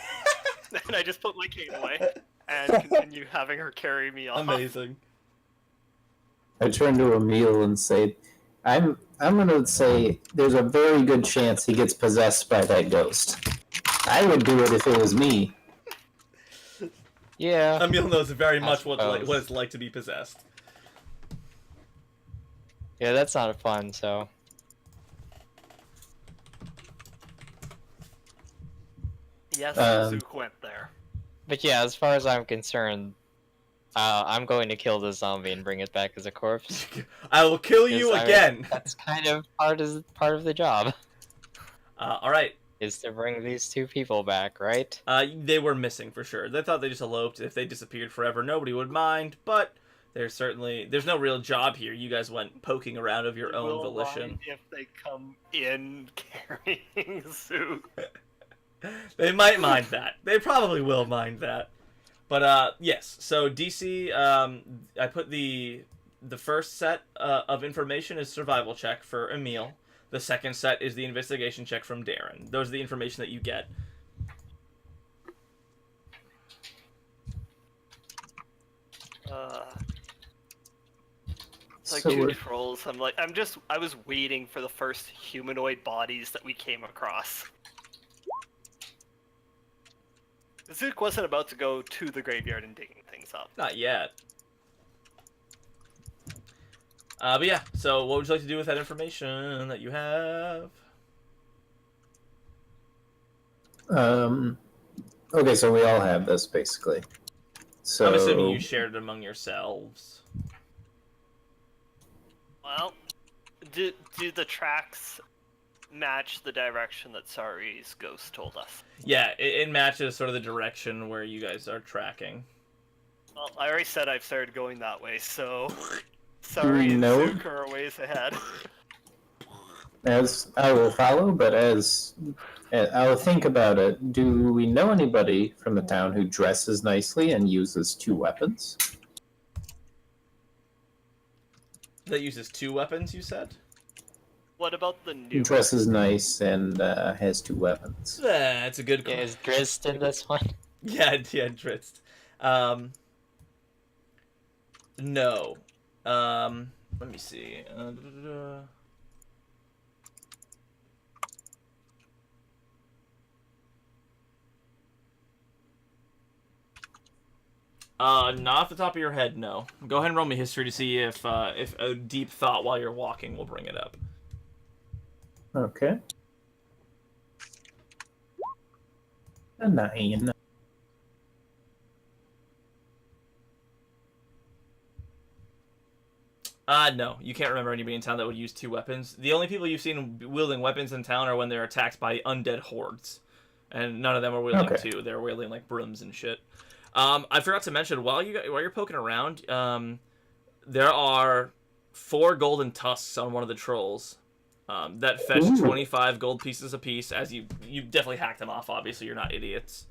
and I just put my cane away and continue having her carry me off. Amazing. I turn to Emil and say, I'm gonna say there's a very good chance he gets possessed by that ghost. I would do it if it was me. Yeah. Emil knows very I much what suppose. it's like to be possessed. Yeah, that's not fun, so. Yes, Um, Zook went there. But yeah, as far as I'm concerned, I'm going to kill the zombie and bring it back as a corpse. I will kill you 'Cause I- again. That's kind of part of the job, All right. is to bring these two people back, right? They were missing for sure. They thought they just eloped. If they disappeared forever, nobody would mind. But there's no real job here. You guys went poking around of your own Will volition. mind if they come in carrying Zook. They might mind that. They probably will mind that. But yes. So DC, I put the first set of information is survival check for Emil. The second set is the investigation check from Darren. Those are the information that you get. Like So two we're- trolls. I was waiting for the first humanoid bodies that we came across. Zook wasn't about to go to the graveyard and digging things up. Not yet. But yeah, so what would you like to do with that information that you have? Okay, so we all have this basically. So I'm assuming you shared it among yourselves. Well, do the tracks match the direction that Sari's ghost told us? Yeah, it matches sort of the direction where you guys are tracking. Well, I already said I've started going that way, so Sari and No. Zook are a ways ahead. as I will follow, but as I'll think about it. Do we know anybody from the town who dresses nicely and uses 2 weapons? That uses 2 weapons, you said? What about the new? Dresses nice and has 2 weapons. That's a good Yeah, question. is Drizzt in this one? Yeah, Drizzt. No. Let me see. Not off the top of your head, no. Go ahead and roll me history to see if a deep thought while you're walking will bring it up. Okay. A 9. No, you can't remember anybody in town that would use 2 weapons. The only people you've seen wielding weapons in town are when they're attacked by undead hordes. And none of them are wielding Okay. 2. They're wielding, like, brooms and shit. I forgot to mention, while you're poking around, there are 4 golden tusks on one of the trolls that fetch Ooh. 25 gold pieces apiece. As you definitely hacked them off, obviously, you're not idiots.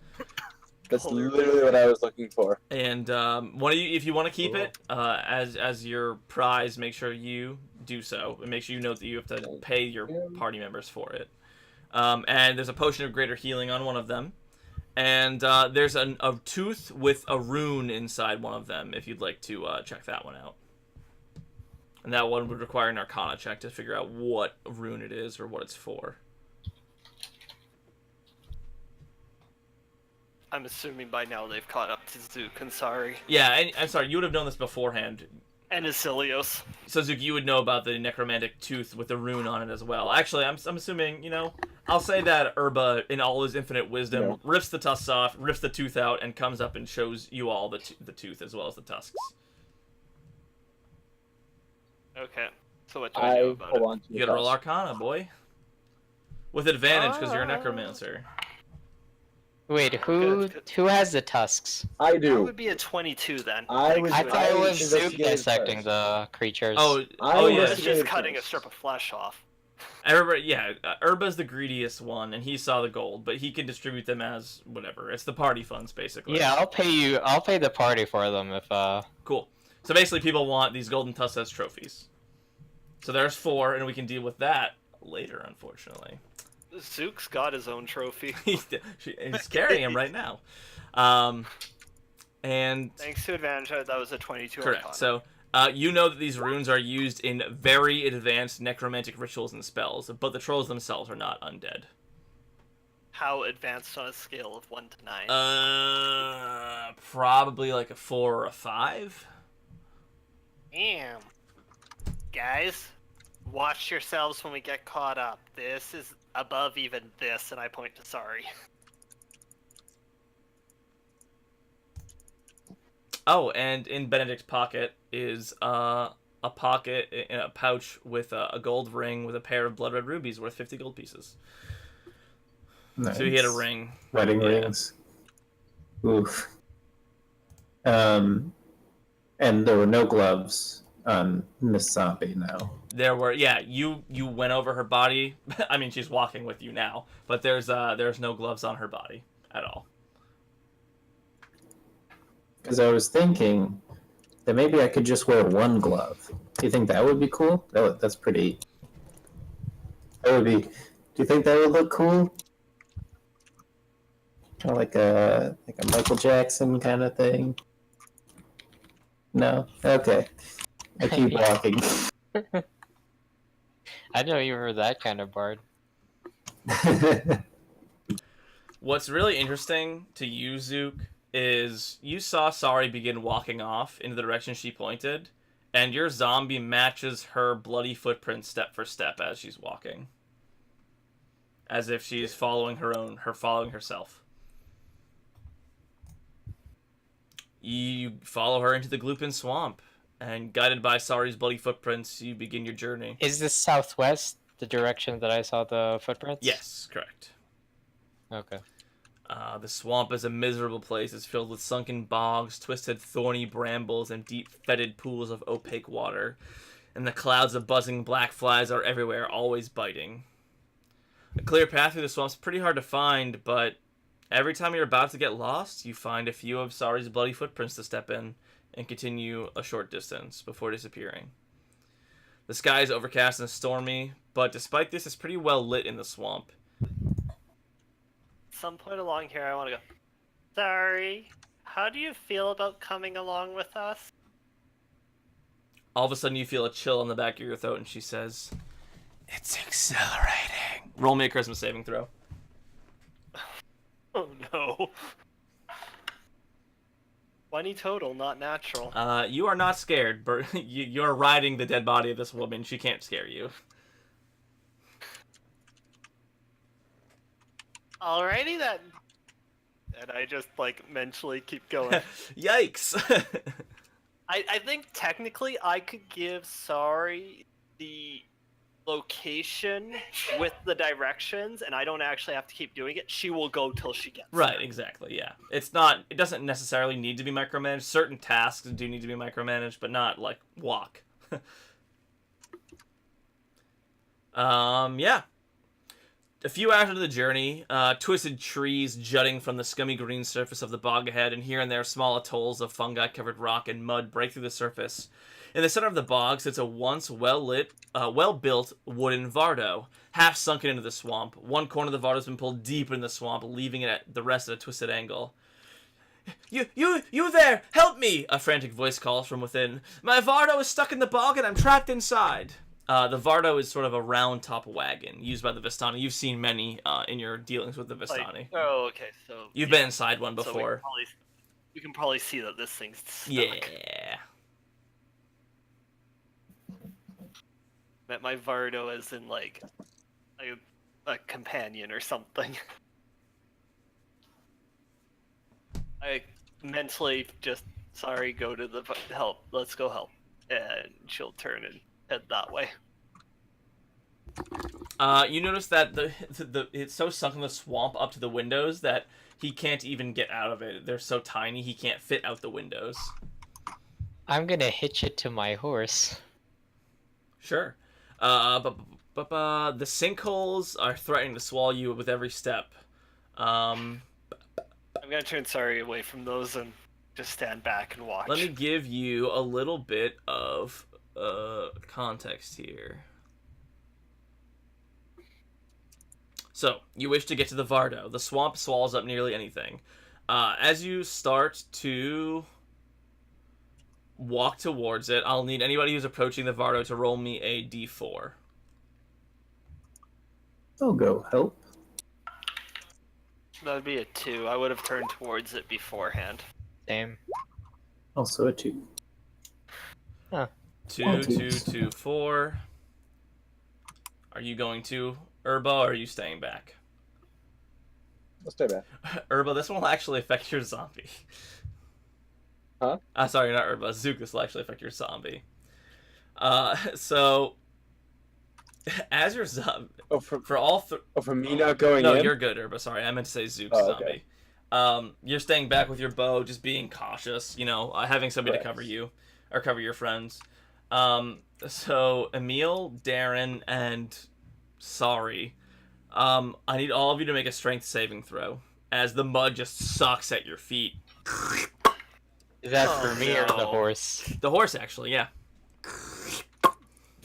That's literally what I was looking for. And one of you, if you want to keep it as your prize, make sure you do so, and make sure you note that you have to pay your party members for it. And there's a potion of greater healing on one of them, and there's a tooth with a rune inside one of them. If you'd like to check that one out, and that one would require an Arcana check to figure out what rune it is or what it's for. I'm assuming by now they've caught up to Zook and Sari. Yeah, and I'm sorry, you would have known this beforehand. And Asilios. So, Zuki, you would know about the necromantic tooth with the rune on it as well. Actually, I'm assuming, I'll say that Urba, in all his infinite wisdom, rips the tusks off, rips the tooth out, and comes up and shows you all the tooth as well as the tusks. Okay. So what do I know about it? You gotta roll Arcana, boy. With advantage, because you're a necromancer. Wait, who has the tusks? I That do. would be a 22 then. I was- I thought it was Zook investigated dissecting first. the creatures. Oh, I yeah. It's just cutting a first. strip of flesh off. Everybody, yeah, Urba's the greediest one, and he saw the gold, but he can distribute them as whatever. It's the party funds, basically. Yeah, I'll pay you. I'll pay the party for them if Cool. So basically, people want these golden tusks as trophies. So there's 4, and we can deal with that later, unfortunately. Zook's got his own trophy. He's carrying him right now. And Thanks to advantage, that was a 22 correct. Arcana. So you know that these runes are used in very advanced necromantic rituals and spells, but the trolls themselves are not undead. How advanced on a scale of 1 to 9? Probably like a 4 or a 5. Damn. Guys, watch yourselves when we get caught up. This is above even this, and I point to Sari. Oh, and in Benedict's pocket is a pocket in a pouch with a gold ring with a pair of blood red rubies worth 50 gold pieces. Nice. So he had a ring. Wedding Yeah. rings. Oof. And there were no gloves on Miss Zombie now. There were, yeah, you went over her body. I mean, she's walking with you now, but there's no gloves on her body at all. Because I was thinking that maybe I could just wear 1 glove. Do you think that would be cool? That's pretty. That would be. Do you think that would look cool? Kind of like a Michael Jackson kind of thing. No. Okay. I keep walking. I know you were that kind of bard. What's really interesting to you, Zook, is you saw Sari begin walking off in the direction she pointed, and your zombie matches her bloody footprint step for step as she's walking. As if she's following following herself. You follow her into the Gloopin Swamp, and guided by Sari's bloody footprints, you begin your journey. Is this southwest, the direction that I saw the footprints? Yes, correct. Okay. The swamp is a miserable place. It's filled with sunken bogs, twisted thorny brambles, and deep fetid pools of opaque water. and the clouds of buzzing black flies are everywhere, always biting. A clear path through the swamp's pretty hard to find, but every time you're about to get lost, you find a few of Sari's bloody footprints to step in and continue a short distance before disappearing. The sky is overcast and stormy, but despite this, it's pretty well lit in the swamp. Some point along here, I want to go. Sorry, how do you feel about coming along with us? All of a sudden, you feel a chill on the back of your throat, and she says, "It's exhilarating." Roll me a charisma saving throw. Oh no. 20 total, not natural. You are not scared, but you're riding the dead body of this woman. She can't scare you. Alrighty then. And I just, like, mentally keep going. Yikes! I think technically I could give Sari the location with the directions, and I don't actually have to keep doing it. She will go till she gets Right, there. exactly, yeah. It doesn't necessarily need to be micromanaged. Certain tasks do need to be micromanaged, but not, like, walk. Yeah. A few hours into the journey, twisted trees jutting from the scummy green surface of the bog ahead, and here and there small atolls of fungi-covered rock and mud break through the surface. In the center of the bog sits a once well-lit, well-built wooden Vardo, half sunken into the swamp. One corner of the Vardo has been pulled deep in the swamp, leaving it at the rest at a twisted angle. You there! Help me! A frantic voice calls from within. My Vardo is stuck in the bog and I'm trapped inside. The Vardo is sort of a round-top wagon used by the Vistani. You've seen many in your dealings with the Vistani. Like, oh, okay, so... You've been inside one So before. we can probably see that this thing's stuck. Yeah. Met my Vardo as in, like, a companion or something. I mentally just, sorry, go to the help. Let's go help. And she'll turn and head that way. You notice that the it's so sunk in the swamp up to the windows that he can't even get out of it. They're so tiny he can't fit out the windows. I'm gonna hitch it to my horse. Sure. But the sinkholes are threatening to swallow you with every step. I'm gonna turn Sorry away from those and just stand back and watch. Let me give you a little bit of context here. So, you wish to get to the Vardo. The swamp swallows up nearly anything. As you start to walk towards it, I'll need anybody who's approaching the Vardo to roll me a d4. I'll go help. That'd be a 2. I would have turned towards it beforehand. Same. Also a 2. 2, 2, 2, 4. Are you going to Urba, or are you staying back? Let's stay back. Urba, this one will actually affect your zombie. Huh? Sorry, not Urba. Zook, this will actually affect your zombie. So, as your zombie... Oh, For all... for me not going No, in? you're good, Urba. Sorry, I meant to say Zook's Oh, okay. zombie. You're staying back with your bow, just being cautious, you know, having somebody to Correct. cover you, or cover your friends. So, Emil, Darren, and Sorry, I need all of you to make a strength saving throw, as the mud just sucks at your feet. Is that Oh, for me or the no. horse? The horse, actually, yeah.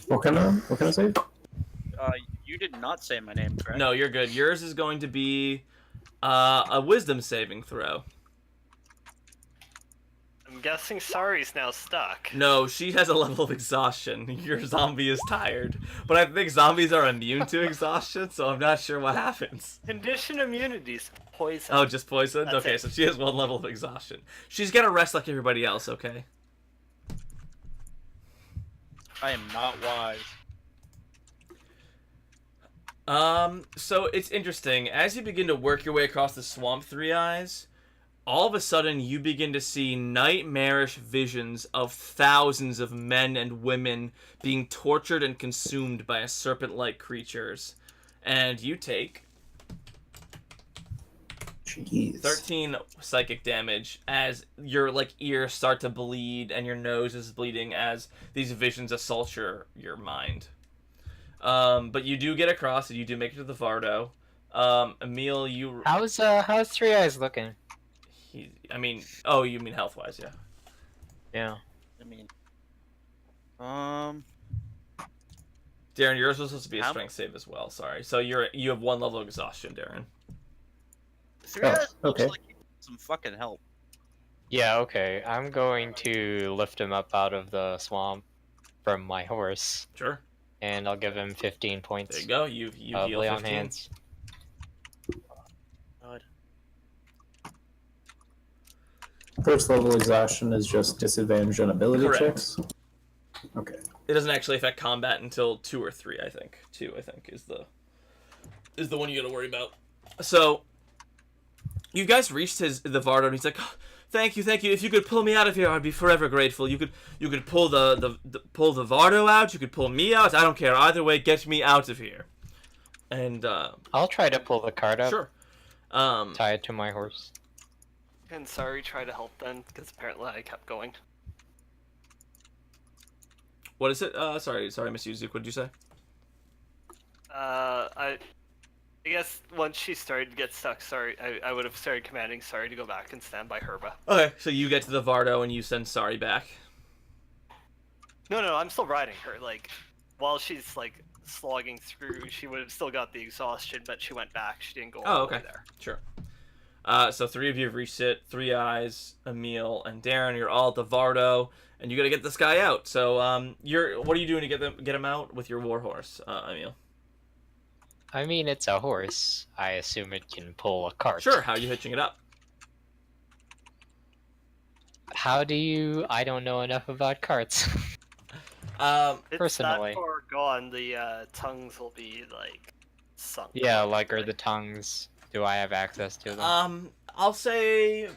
What kind of save? You did not say my name, correct? No, you're good. Yours is going to be a wisdom saving throw. I'm guessing Sari's now stuck. No, she has a level of exhaustion. Your zombie is tired. But I think zombies are immune to exhaustion, so I'm not sure what happens. Condition immunities. Poison. Oh, just poison? That's Okay, it. so she has one level of exhaustion. She's gonna rest like everybody else, okay? I am not wise. So it's interesting. As you begin to work your way across the swamp, Three Eyes, all of a sudden you begin to see nightmarish visions of thousands of men and women being tortured and consumed by serpent-like creatures. And you take Jeez. 13 psychic damage as your like ears start to bleed and your nose is bleeding as these visions assault your mind. But you do get across and you do make it to the Vardo. Emil, How's Three Eyes looking? oh, you mean health wise, yeah. Yeah. I mean, Darren, yours was supposed to be a How- strength save as well. Sorry, so you have 1 level of exhaustion, Darren. Three Eyes looks okay. like he needs some fucking help. Yeah, okay. I'm going to lift him up out of the swamp from my horse, Sure. and I'll give him 15 points There you go. You of heal lay 15. on hands. God. First level exhaustion is just disadvantage on ability Correct. checks. Okay. It doesn't actually affect combat until 2 or 3, I think. 2, I think, is the one you got to worry about. So, you guys reached the Vardo, and he's like, oh, thank you. If you could pull me out of here, I'd be forever grateful. You could pull pull the Vardo out. You could pull me out. I don't care. Either way, get me out of here. And I'll try to pull the cart up. sure. Tie it to my horse. And sorry, try to help then, because apparently I kept going. What is it? Sorry, Miss Yuzuki. What did you say? I guess once she started to get stuck, sorry, I would have started commanding sorry to go back and stand by Herba. Okay, so you get to the Vardo and you send Sari back. No, I'm still riding her. Like, while she's like slogging through, she would have still got the exhaustion, but she went back. She didn't go all the way there. Sure. So 3 of you have reached it. 3 Eyes, Emil, and Darren. You're all at the Vardo, and you got to get this guy out. So what are you doing to get him out with your warhorse, Emil? I mean, it's a horse. I assume it can pull a cart. Sure. How are you hitching it up? How do you... I don't know enough about carts. It's Personally. that far gone, the tongues will be like sunk. Yeah, like, are the tongues... Do I have access to them? I'll say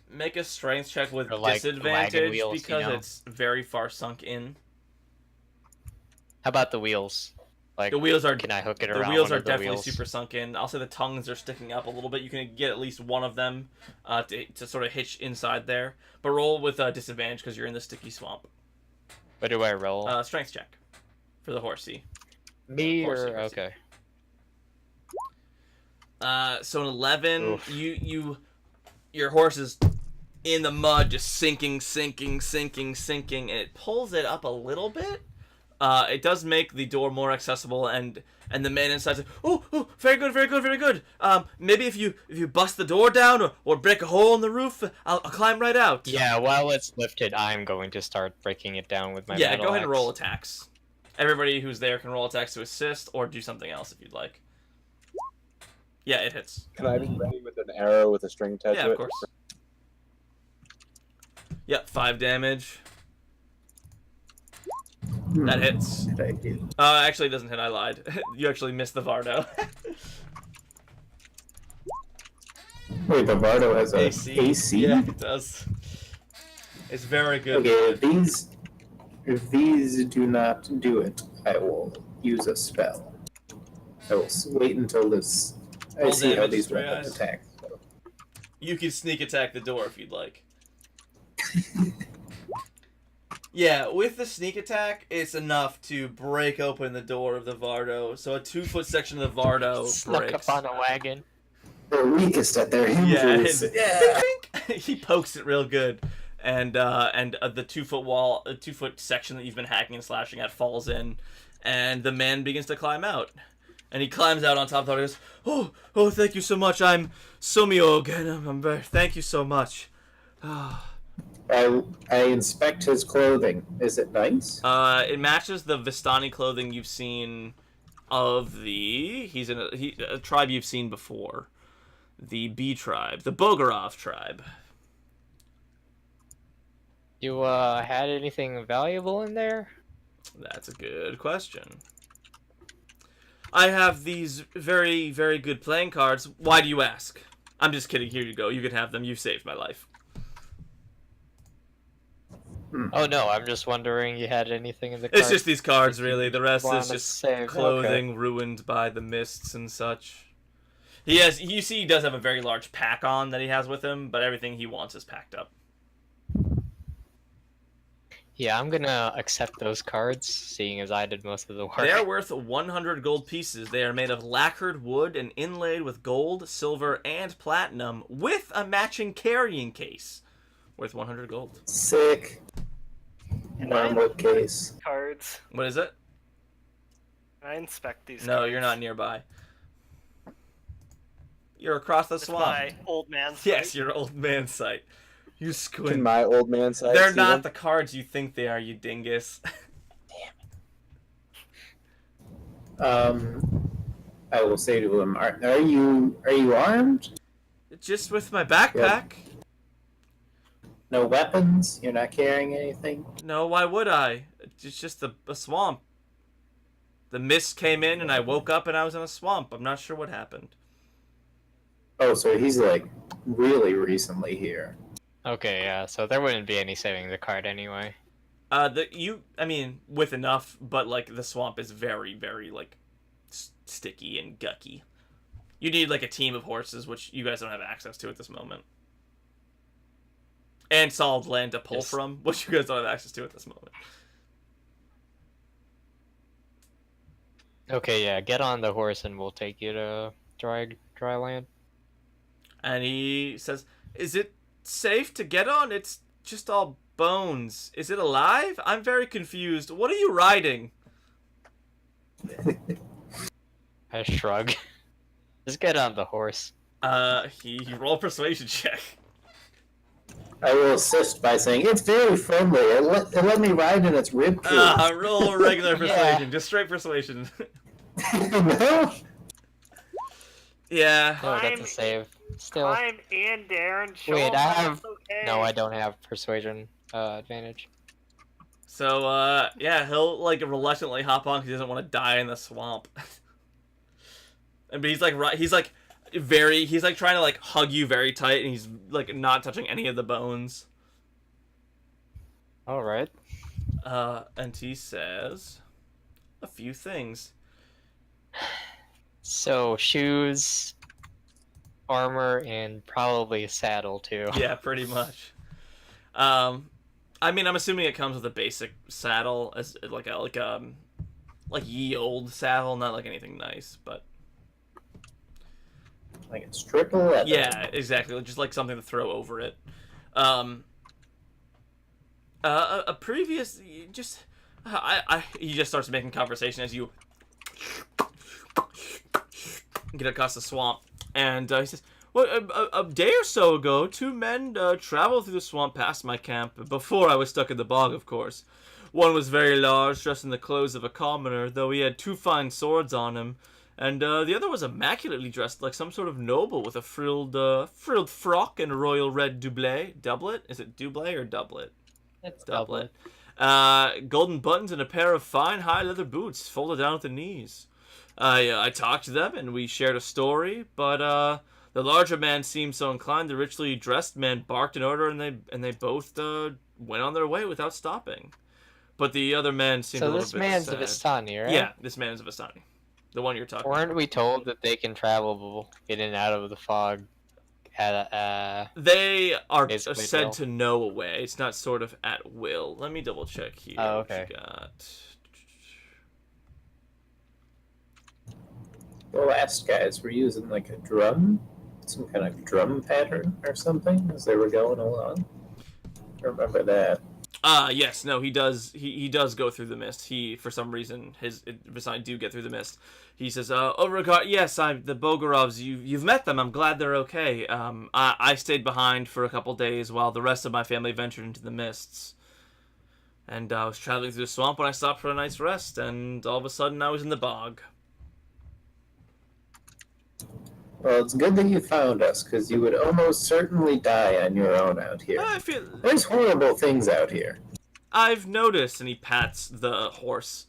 make a strength check with Or, like, disadvantage wagon wheels, because you know? it's very far sunk in. How about the wheels? Like, The wheels are can I hook it the around wheels one are of the definitely wheels? super sunk in. I'll say the tongues are sticking up a little bit. You can get at least one of them to sort of hitch inside there. But roll with disadvantage because you're in the sticky swamp. What do I roll? Strength check for the horsey. Me horsey, or... horsey. Okay. So an 11, Oof. your horse is in the mud, just sinking, and it pulls it up a little bit. It does make the door more accessible, and the man inside says, "Oh, very good. Maybe if you bust the door down or break a hole in the roof, I'll climb right out." Yeah, while it's lifted, I'm going to start breaking it down with my Yeah, metal go ahead and axe. roll attacks. Everybody who's there can roll attacks to assist or do something else if you'd like. Yeah, it hits. Can I be ready with an arrow with a string attached Yeah, to of it? course. Yep, 5 damage. That hits. Did I do? Actually, it doesn't hit. I lied. You actually missed the Vardo. Wait, the Vardo has a AC? Yeah, it does. It's very good. Okay, if these do not do it, I will use a spell. I will wait until this. I Roll see how damage, these Three weapons Eyes. attack. So. You can sneak attack the door if you'd like. Yeah, with the sneak attack, it's enough to break open the door of the Vardo. So a 2-foot section of the Vardo Snuck breaks. up on a wagon. They're weakest at their Yeah, hinges. he pokes it real good, and the 2-foot wall, 2-foot section that you've been hacking and slashing at falls in, and the man begins to climb out, and he climbs out on top of the door. He goes, "Oh, thank you so much. I'm Somiog, and I'm very thank you so much." I inspect his clothing. Is it nice? It matches the Vistani clothing you've seen of he's in a tribe you've seen before. The B tribe, the Bogorov tribe. You had anything valuable in there? That's a good question. I have these very, very good playing cards. Why do you ask? I'm just kidding. Here you go. You can have them. You saved my life. Oh no, I'm just wondering you had anything in the It's cart. just these cards, really. The rest Wanna is just save, clothing ruined by the mists and such. You see he does have a very large pack on that he has with him, but everything he wants is packed up. Yeah, I'm gonna accept those cards, seeing as I did most of the work. They are worth 100 gold pieces. They are made of lacquered wood and inlaid with gold, silver, and platinum, with a matching carrying case. Worth 100 gold. Sick. Wormwood case. Cards. What is it? Can I inspect these No, cards? you're not nearby. You're across the It's swamp. my old man's Yes, site. your old man sight. You Can squint. my old man side They're see not them? the cards you think they are, you dingus. I will say to him, are you armed? Just with my backpack. No weapons? You're not carrying anything? No, why would I? It's just a swamp. The mist came in and I woke up and I was in a swamp. I'm not sure what happened. Oh, so he's like really recently here. Okay, yeah, so there wouldn't be any saving the card anyway. I mean, with enough, but like the swamp is very, very like sticky and gucky. You need like a team of horses, which you guys don't have access to at this moment. And solid land to pull Yes. from, which you guys don't have access to at this moment. Okay, yeah, get on the horse and we'll take you to dry land. And he says, "Is it safe to get on? It's just all bones. Is it alive? I'm very confused. What are you riding?" I shrug. Just get on the horse. He roll a persuasion check. I will assist by saying, it's very friendly. It let me ride in its ribcage. Roll a regular persuasion, just straight persuasion. No? Yeah. No, that's a I'm- save. Still. I'm in Darren. Show Wait, him I that have- it's okay. No, I don't have persuasion advantage. So, yeah, he'll, like, reluctantly hop on because he doesn't want to die in the swamp. But he's like, he's like trying to, like, hug you very tight, and he's, like, not touching any of the bones. Alright. And he says a few things. So, shoes, armor, and probably a saddle, too. Yeah, pretty much. I mean, I'm assuming it comes with a basic saddle, as like ye old saddle, not like anything nice, but Like it's triple leather. yeah, exactly, just like something to throw over it. A previous, he just starts making conversation as you get across the swamp, and he says, "Well, a day or so ago, two men traveled through the swamp past my camp, before I was stuck in the bog, of course. One was very large, dressed in the clothes of a commoner, though he had two fine swords on him, and the other was immaculately dressed like some sort of noble with a frilled frock and a royal red doublet? Is it doublet or doublet? It's Doublet. Golden buttons and a pair of fine high leather boots folded down at the knees. I talked to them and we shared a story, but the larger man seemed so inclined. The richly dressed man barked an order, and they both went on their way without stopping. But the other man seemed a So little this bit man's sad. a Vistani, right? Yeah, this man is a Vistani, the one you're talking. Weren't we told that they can travel in and out of the fog at They are Basically said will. to know a way. It's not sort of at will. Let me double check here. Oh, What you okay. got. The last guys were using like a drum, some kind of drum pattern or something as they were going along. I remember that. Yes, no, he does. He does go through the mist. He, for some reason, his Visani do get through the mist. He says, yes, the Bogorovs. You've met them. I'm glad they're okay. I stayed behind for a couple days while the rest of my family ventured into the mists. And I was traveling through the swamp when I stopped for a night's rest, and all of a sudden I was in the bog. Well, it's good that you found us, because you would almost certainly die on your own out here. I feel There's horrible things out here. I've noticed, and he pats the horse.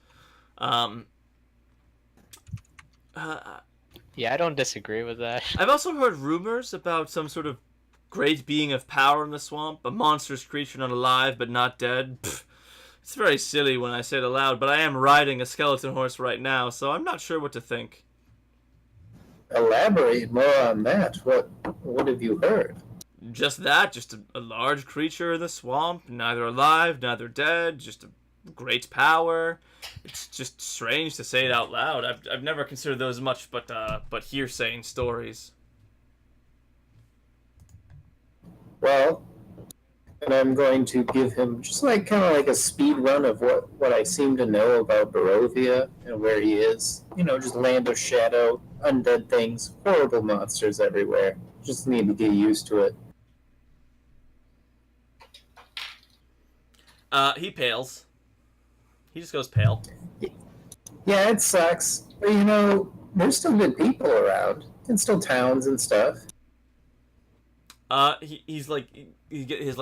Yeah, I don't disagree with that. I've also heard rumors about some sort of great being of power in the swamp, a monstrous creature not alive but not dead. Pfft, it's very silly when I say it aloud, but I am riding a skeleton horse right now, so I'm not sure what to think. elaborate more on that. What have you heard? Just that, just a large creature in the swamp, neither alive, neither dead, just a great power. It's just strange to say it out loud. I've never considered those much but hearsay and stories. Well, and I'm going to give him just like kind of like a speed run of what I seem to know about Barovia and where he is. You know, just land of shadow, undead things, horrible monsters everywhere. Just need to get used to it. He pales. He just goes pale. Yeah, it sucks. But you know, there's still good people around. And still towns and stuff. He's like his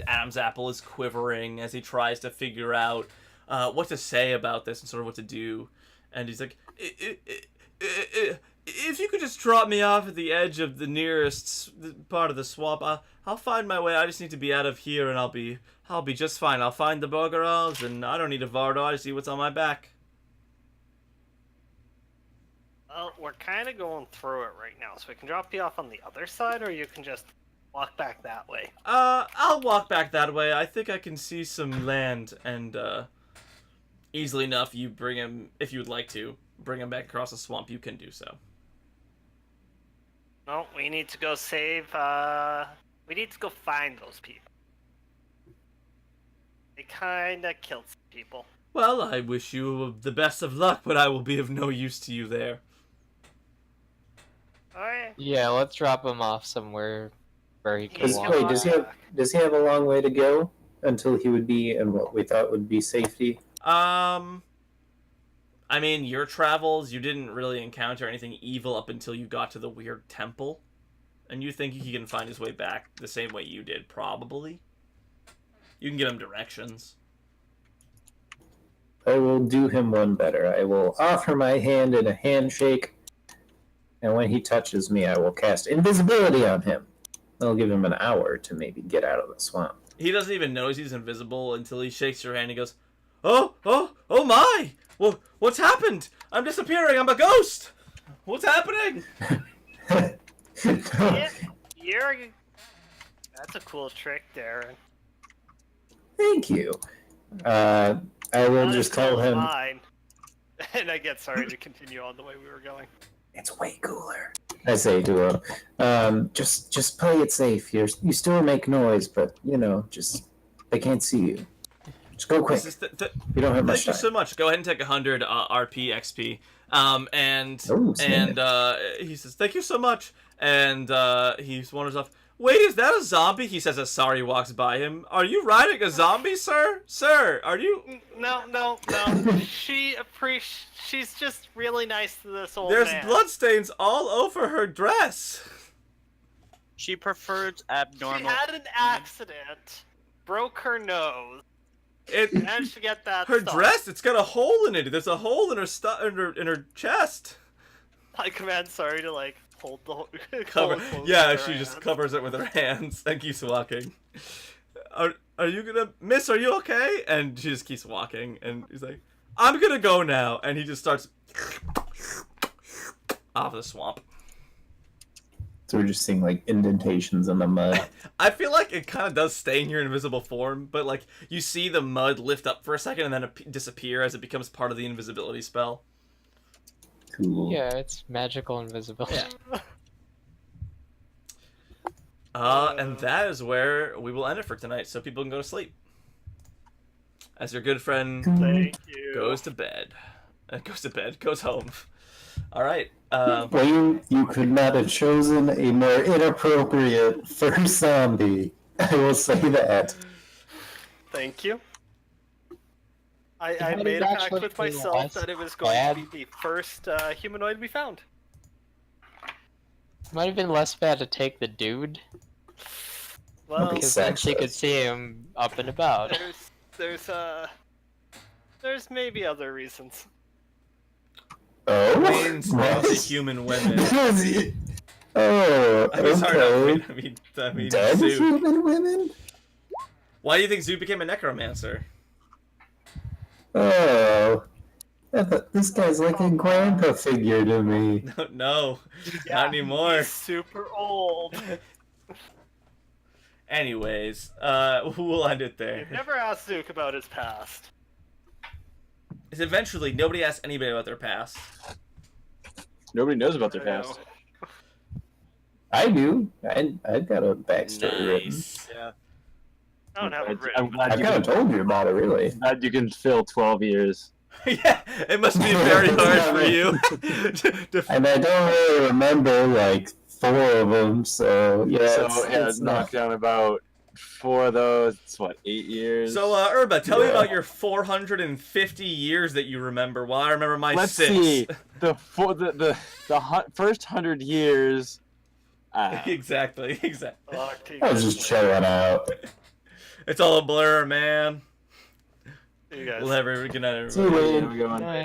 Adam's apple is quivering as he tries to figure out what to say about this and sort of what to do, and he's like, if you could just drop me off at the edge of the nearest part of the swamp, I'll find my way. I just need to be out of here, and I'll be just fine. I'll find the buggerals, and I don't need a Vardo. I just see what's on my back. Well, we're kind of going through it right now, so we can drop you off on the other side, or you can just walk back that way. I'll walk back that way. I think I can see some land, and easily enough, you bring him, if you would like to, bring him back across the swamp, you can do so. No, we need to go save, we need to go find those people. They kinda killed some people. Well, I wish you the best of luck, but I will be of no use to you there. Alright. Yeah, let's drop him off somewhere where he can He's walk. Wait, gonna- does he have a long way to go until he would be in what we thought would be safety? I mean, your travels, you didn't really encounter anything evil up until you got to the weird temple. And you think he can find his way back the same way you did, probably. You can give him directions. I will do him one better. I will offer my hand in a handshake, and when he touches me, I will cast invisibility on him. I'll give him an hour to maybe get out of the swamp. He doesn't even notice he's invisible until he shakes your hand and he goes, Oh my! Well, what's happened? I'm disappearing, I'm a ghost! What's happening? Yeah, that's a cool trick, Darren. Thank you. I will Not just as tell cool as him mine. And I get sorry to continue on the way we were going. it's way cooler. I say to him, just play it safe. You still make noise, but you know, just they can't see you. Just go quick. You don't have much Thank you time. so much. Go ahead and take 100 RP XP. Oh, snap. He says, thank you so much. And he wanders off. Wait, is that a zombie? He says as Sari walks by him. Are you riding a zombie, sir? Sir, are you... No. She's just really nice to this old There's man. bloodstains all over her dress. She prefers She abnormal. had an accident, broke her nose, It managed to get that her stuff. dress, it's got a hole in it. There's a hole in her in her chest. I command Sorry to like hold the Cover. hold it close Yeah, with her she just hands. covers it with her hands and keeps walking. Are you gonna miss? Are you okay? And she just keeps walking, and he's like, I'm gonna go now, and he just starts off the swamp. So we're just seeing like indentations in the mud. I feel like it kind of does stain your invisible form, but like you see the mud lift up for a second and then disappear as it becomes part of the invisibility spell. Cool. Yeah, it's magical invisibility. And that is where we will end it for tonight, so people can go to sleep. As your good friend Thank you. goes home. All right. Well, you could not have chosen a more inappropriate first zombie. I will say that. Thank you. I That made is a pact actually with pretty myself less that it was going bad. to be the first humanoid we found. Might have been less bad to take the dude, Well, Okay, because then she sexist. could see him up and about. there's maybe other reasons. Oh, Queens what? into human women. Oh, I mean, sorry, okay. I mean, Dead Zoo. human women? Why do you think Zoo became a necromancer? Oh, I thought this guy's like a grandpa figure to me. No, Yeah, not anymore. He's super old. Anyways, we'll end it there. You've never asked Zook about his past. Is eventually nobody asks anybody about their past. Nobody knows about their I know. past. I do. I've got a backstory written. Nice. Yeah. I don't have it I'm written. glad I've you kind of can, told you about it, really. glad you can fill 12 years. Yeah, it must be very hard for you. And I don't really remember like 4 of them, so yeah. So it's knock not. down about 4 of those. It's what, 8 years? So, Urba, tell me Yeah. about your 450 years that you remember. Well, I remember my Let's 6. see. The first 100 years. Exactly. Talk to you I was guys just later. chilling out. It's all a blur, man. See you guys. We'll have a good night, See you everybody. later. Have a good one. Alright.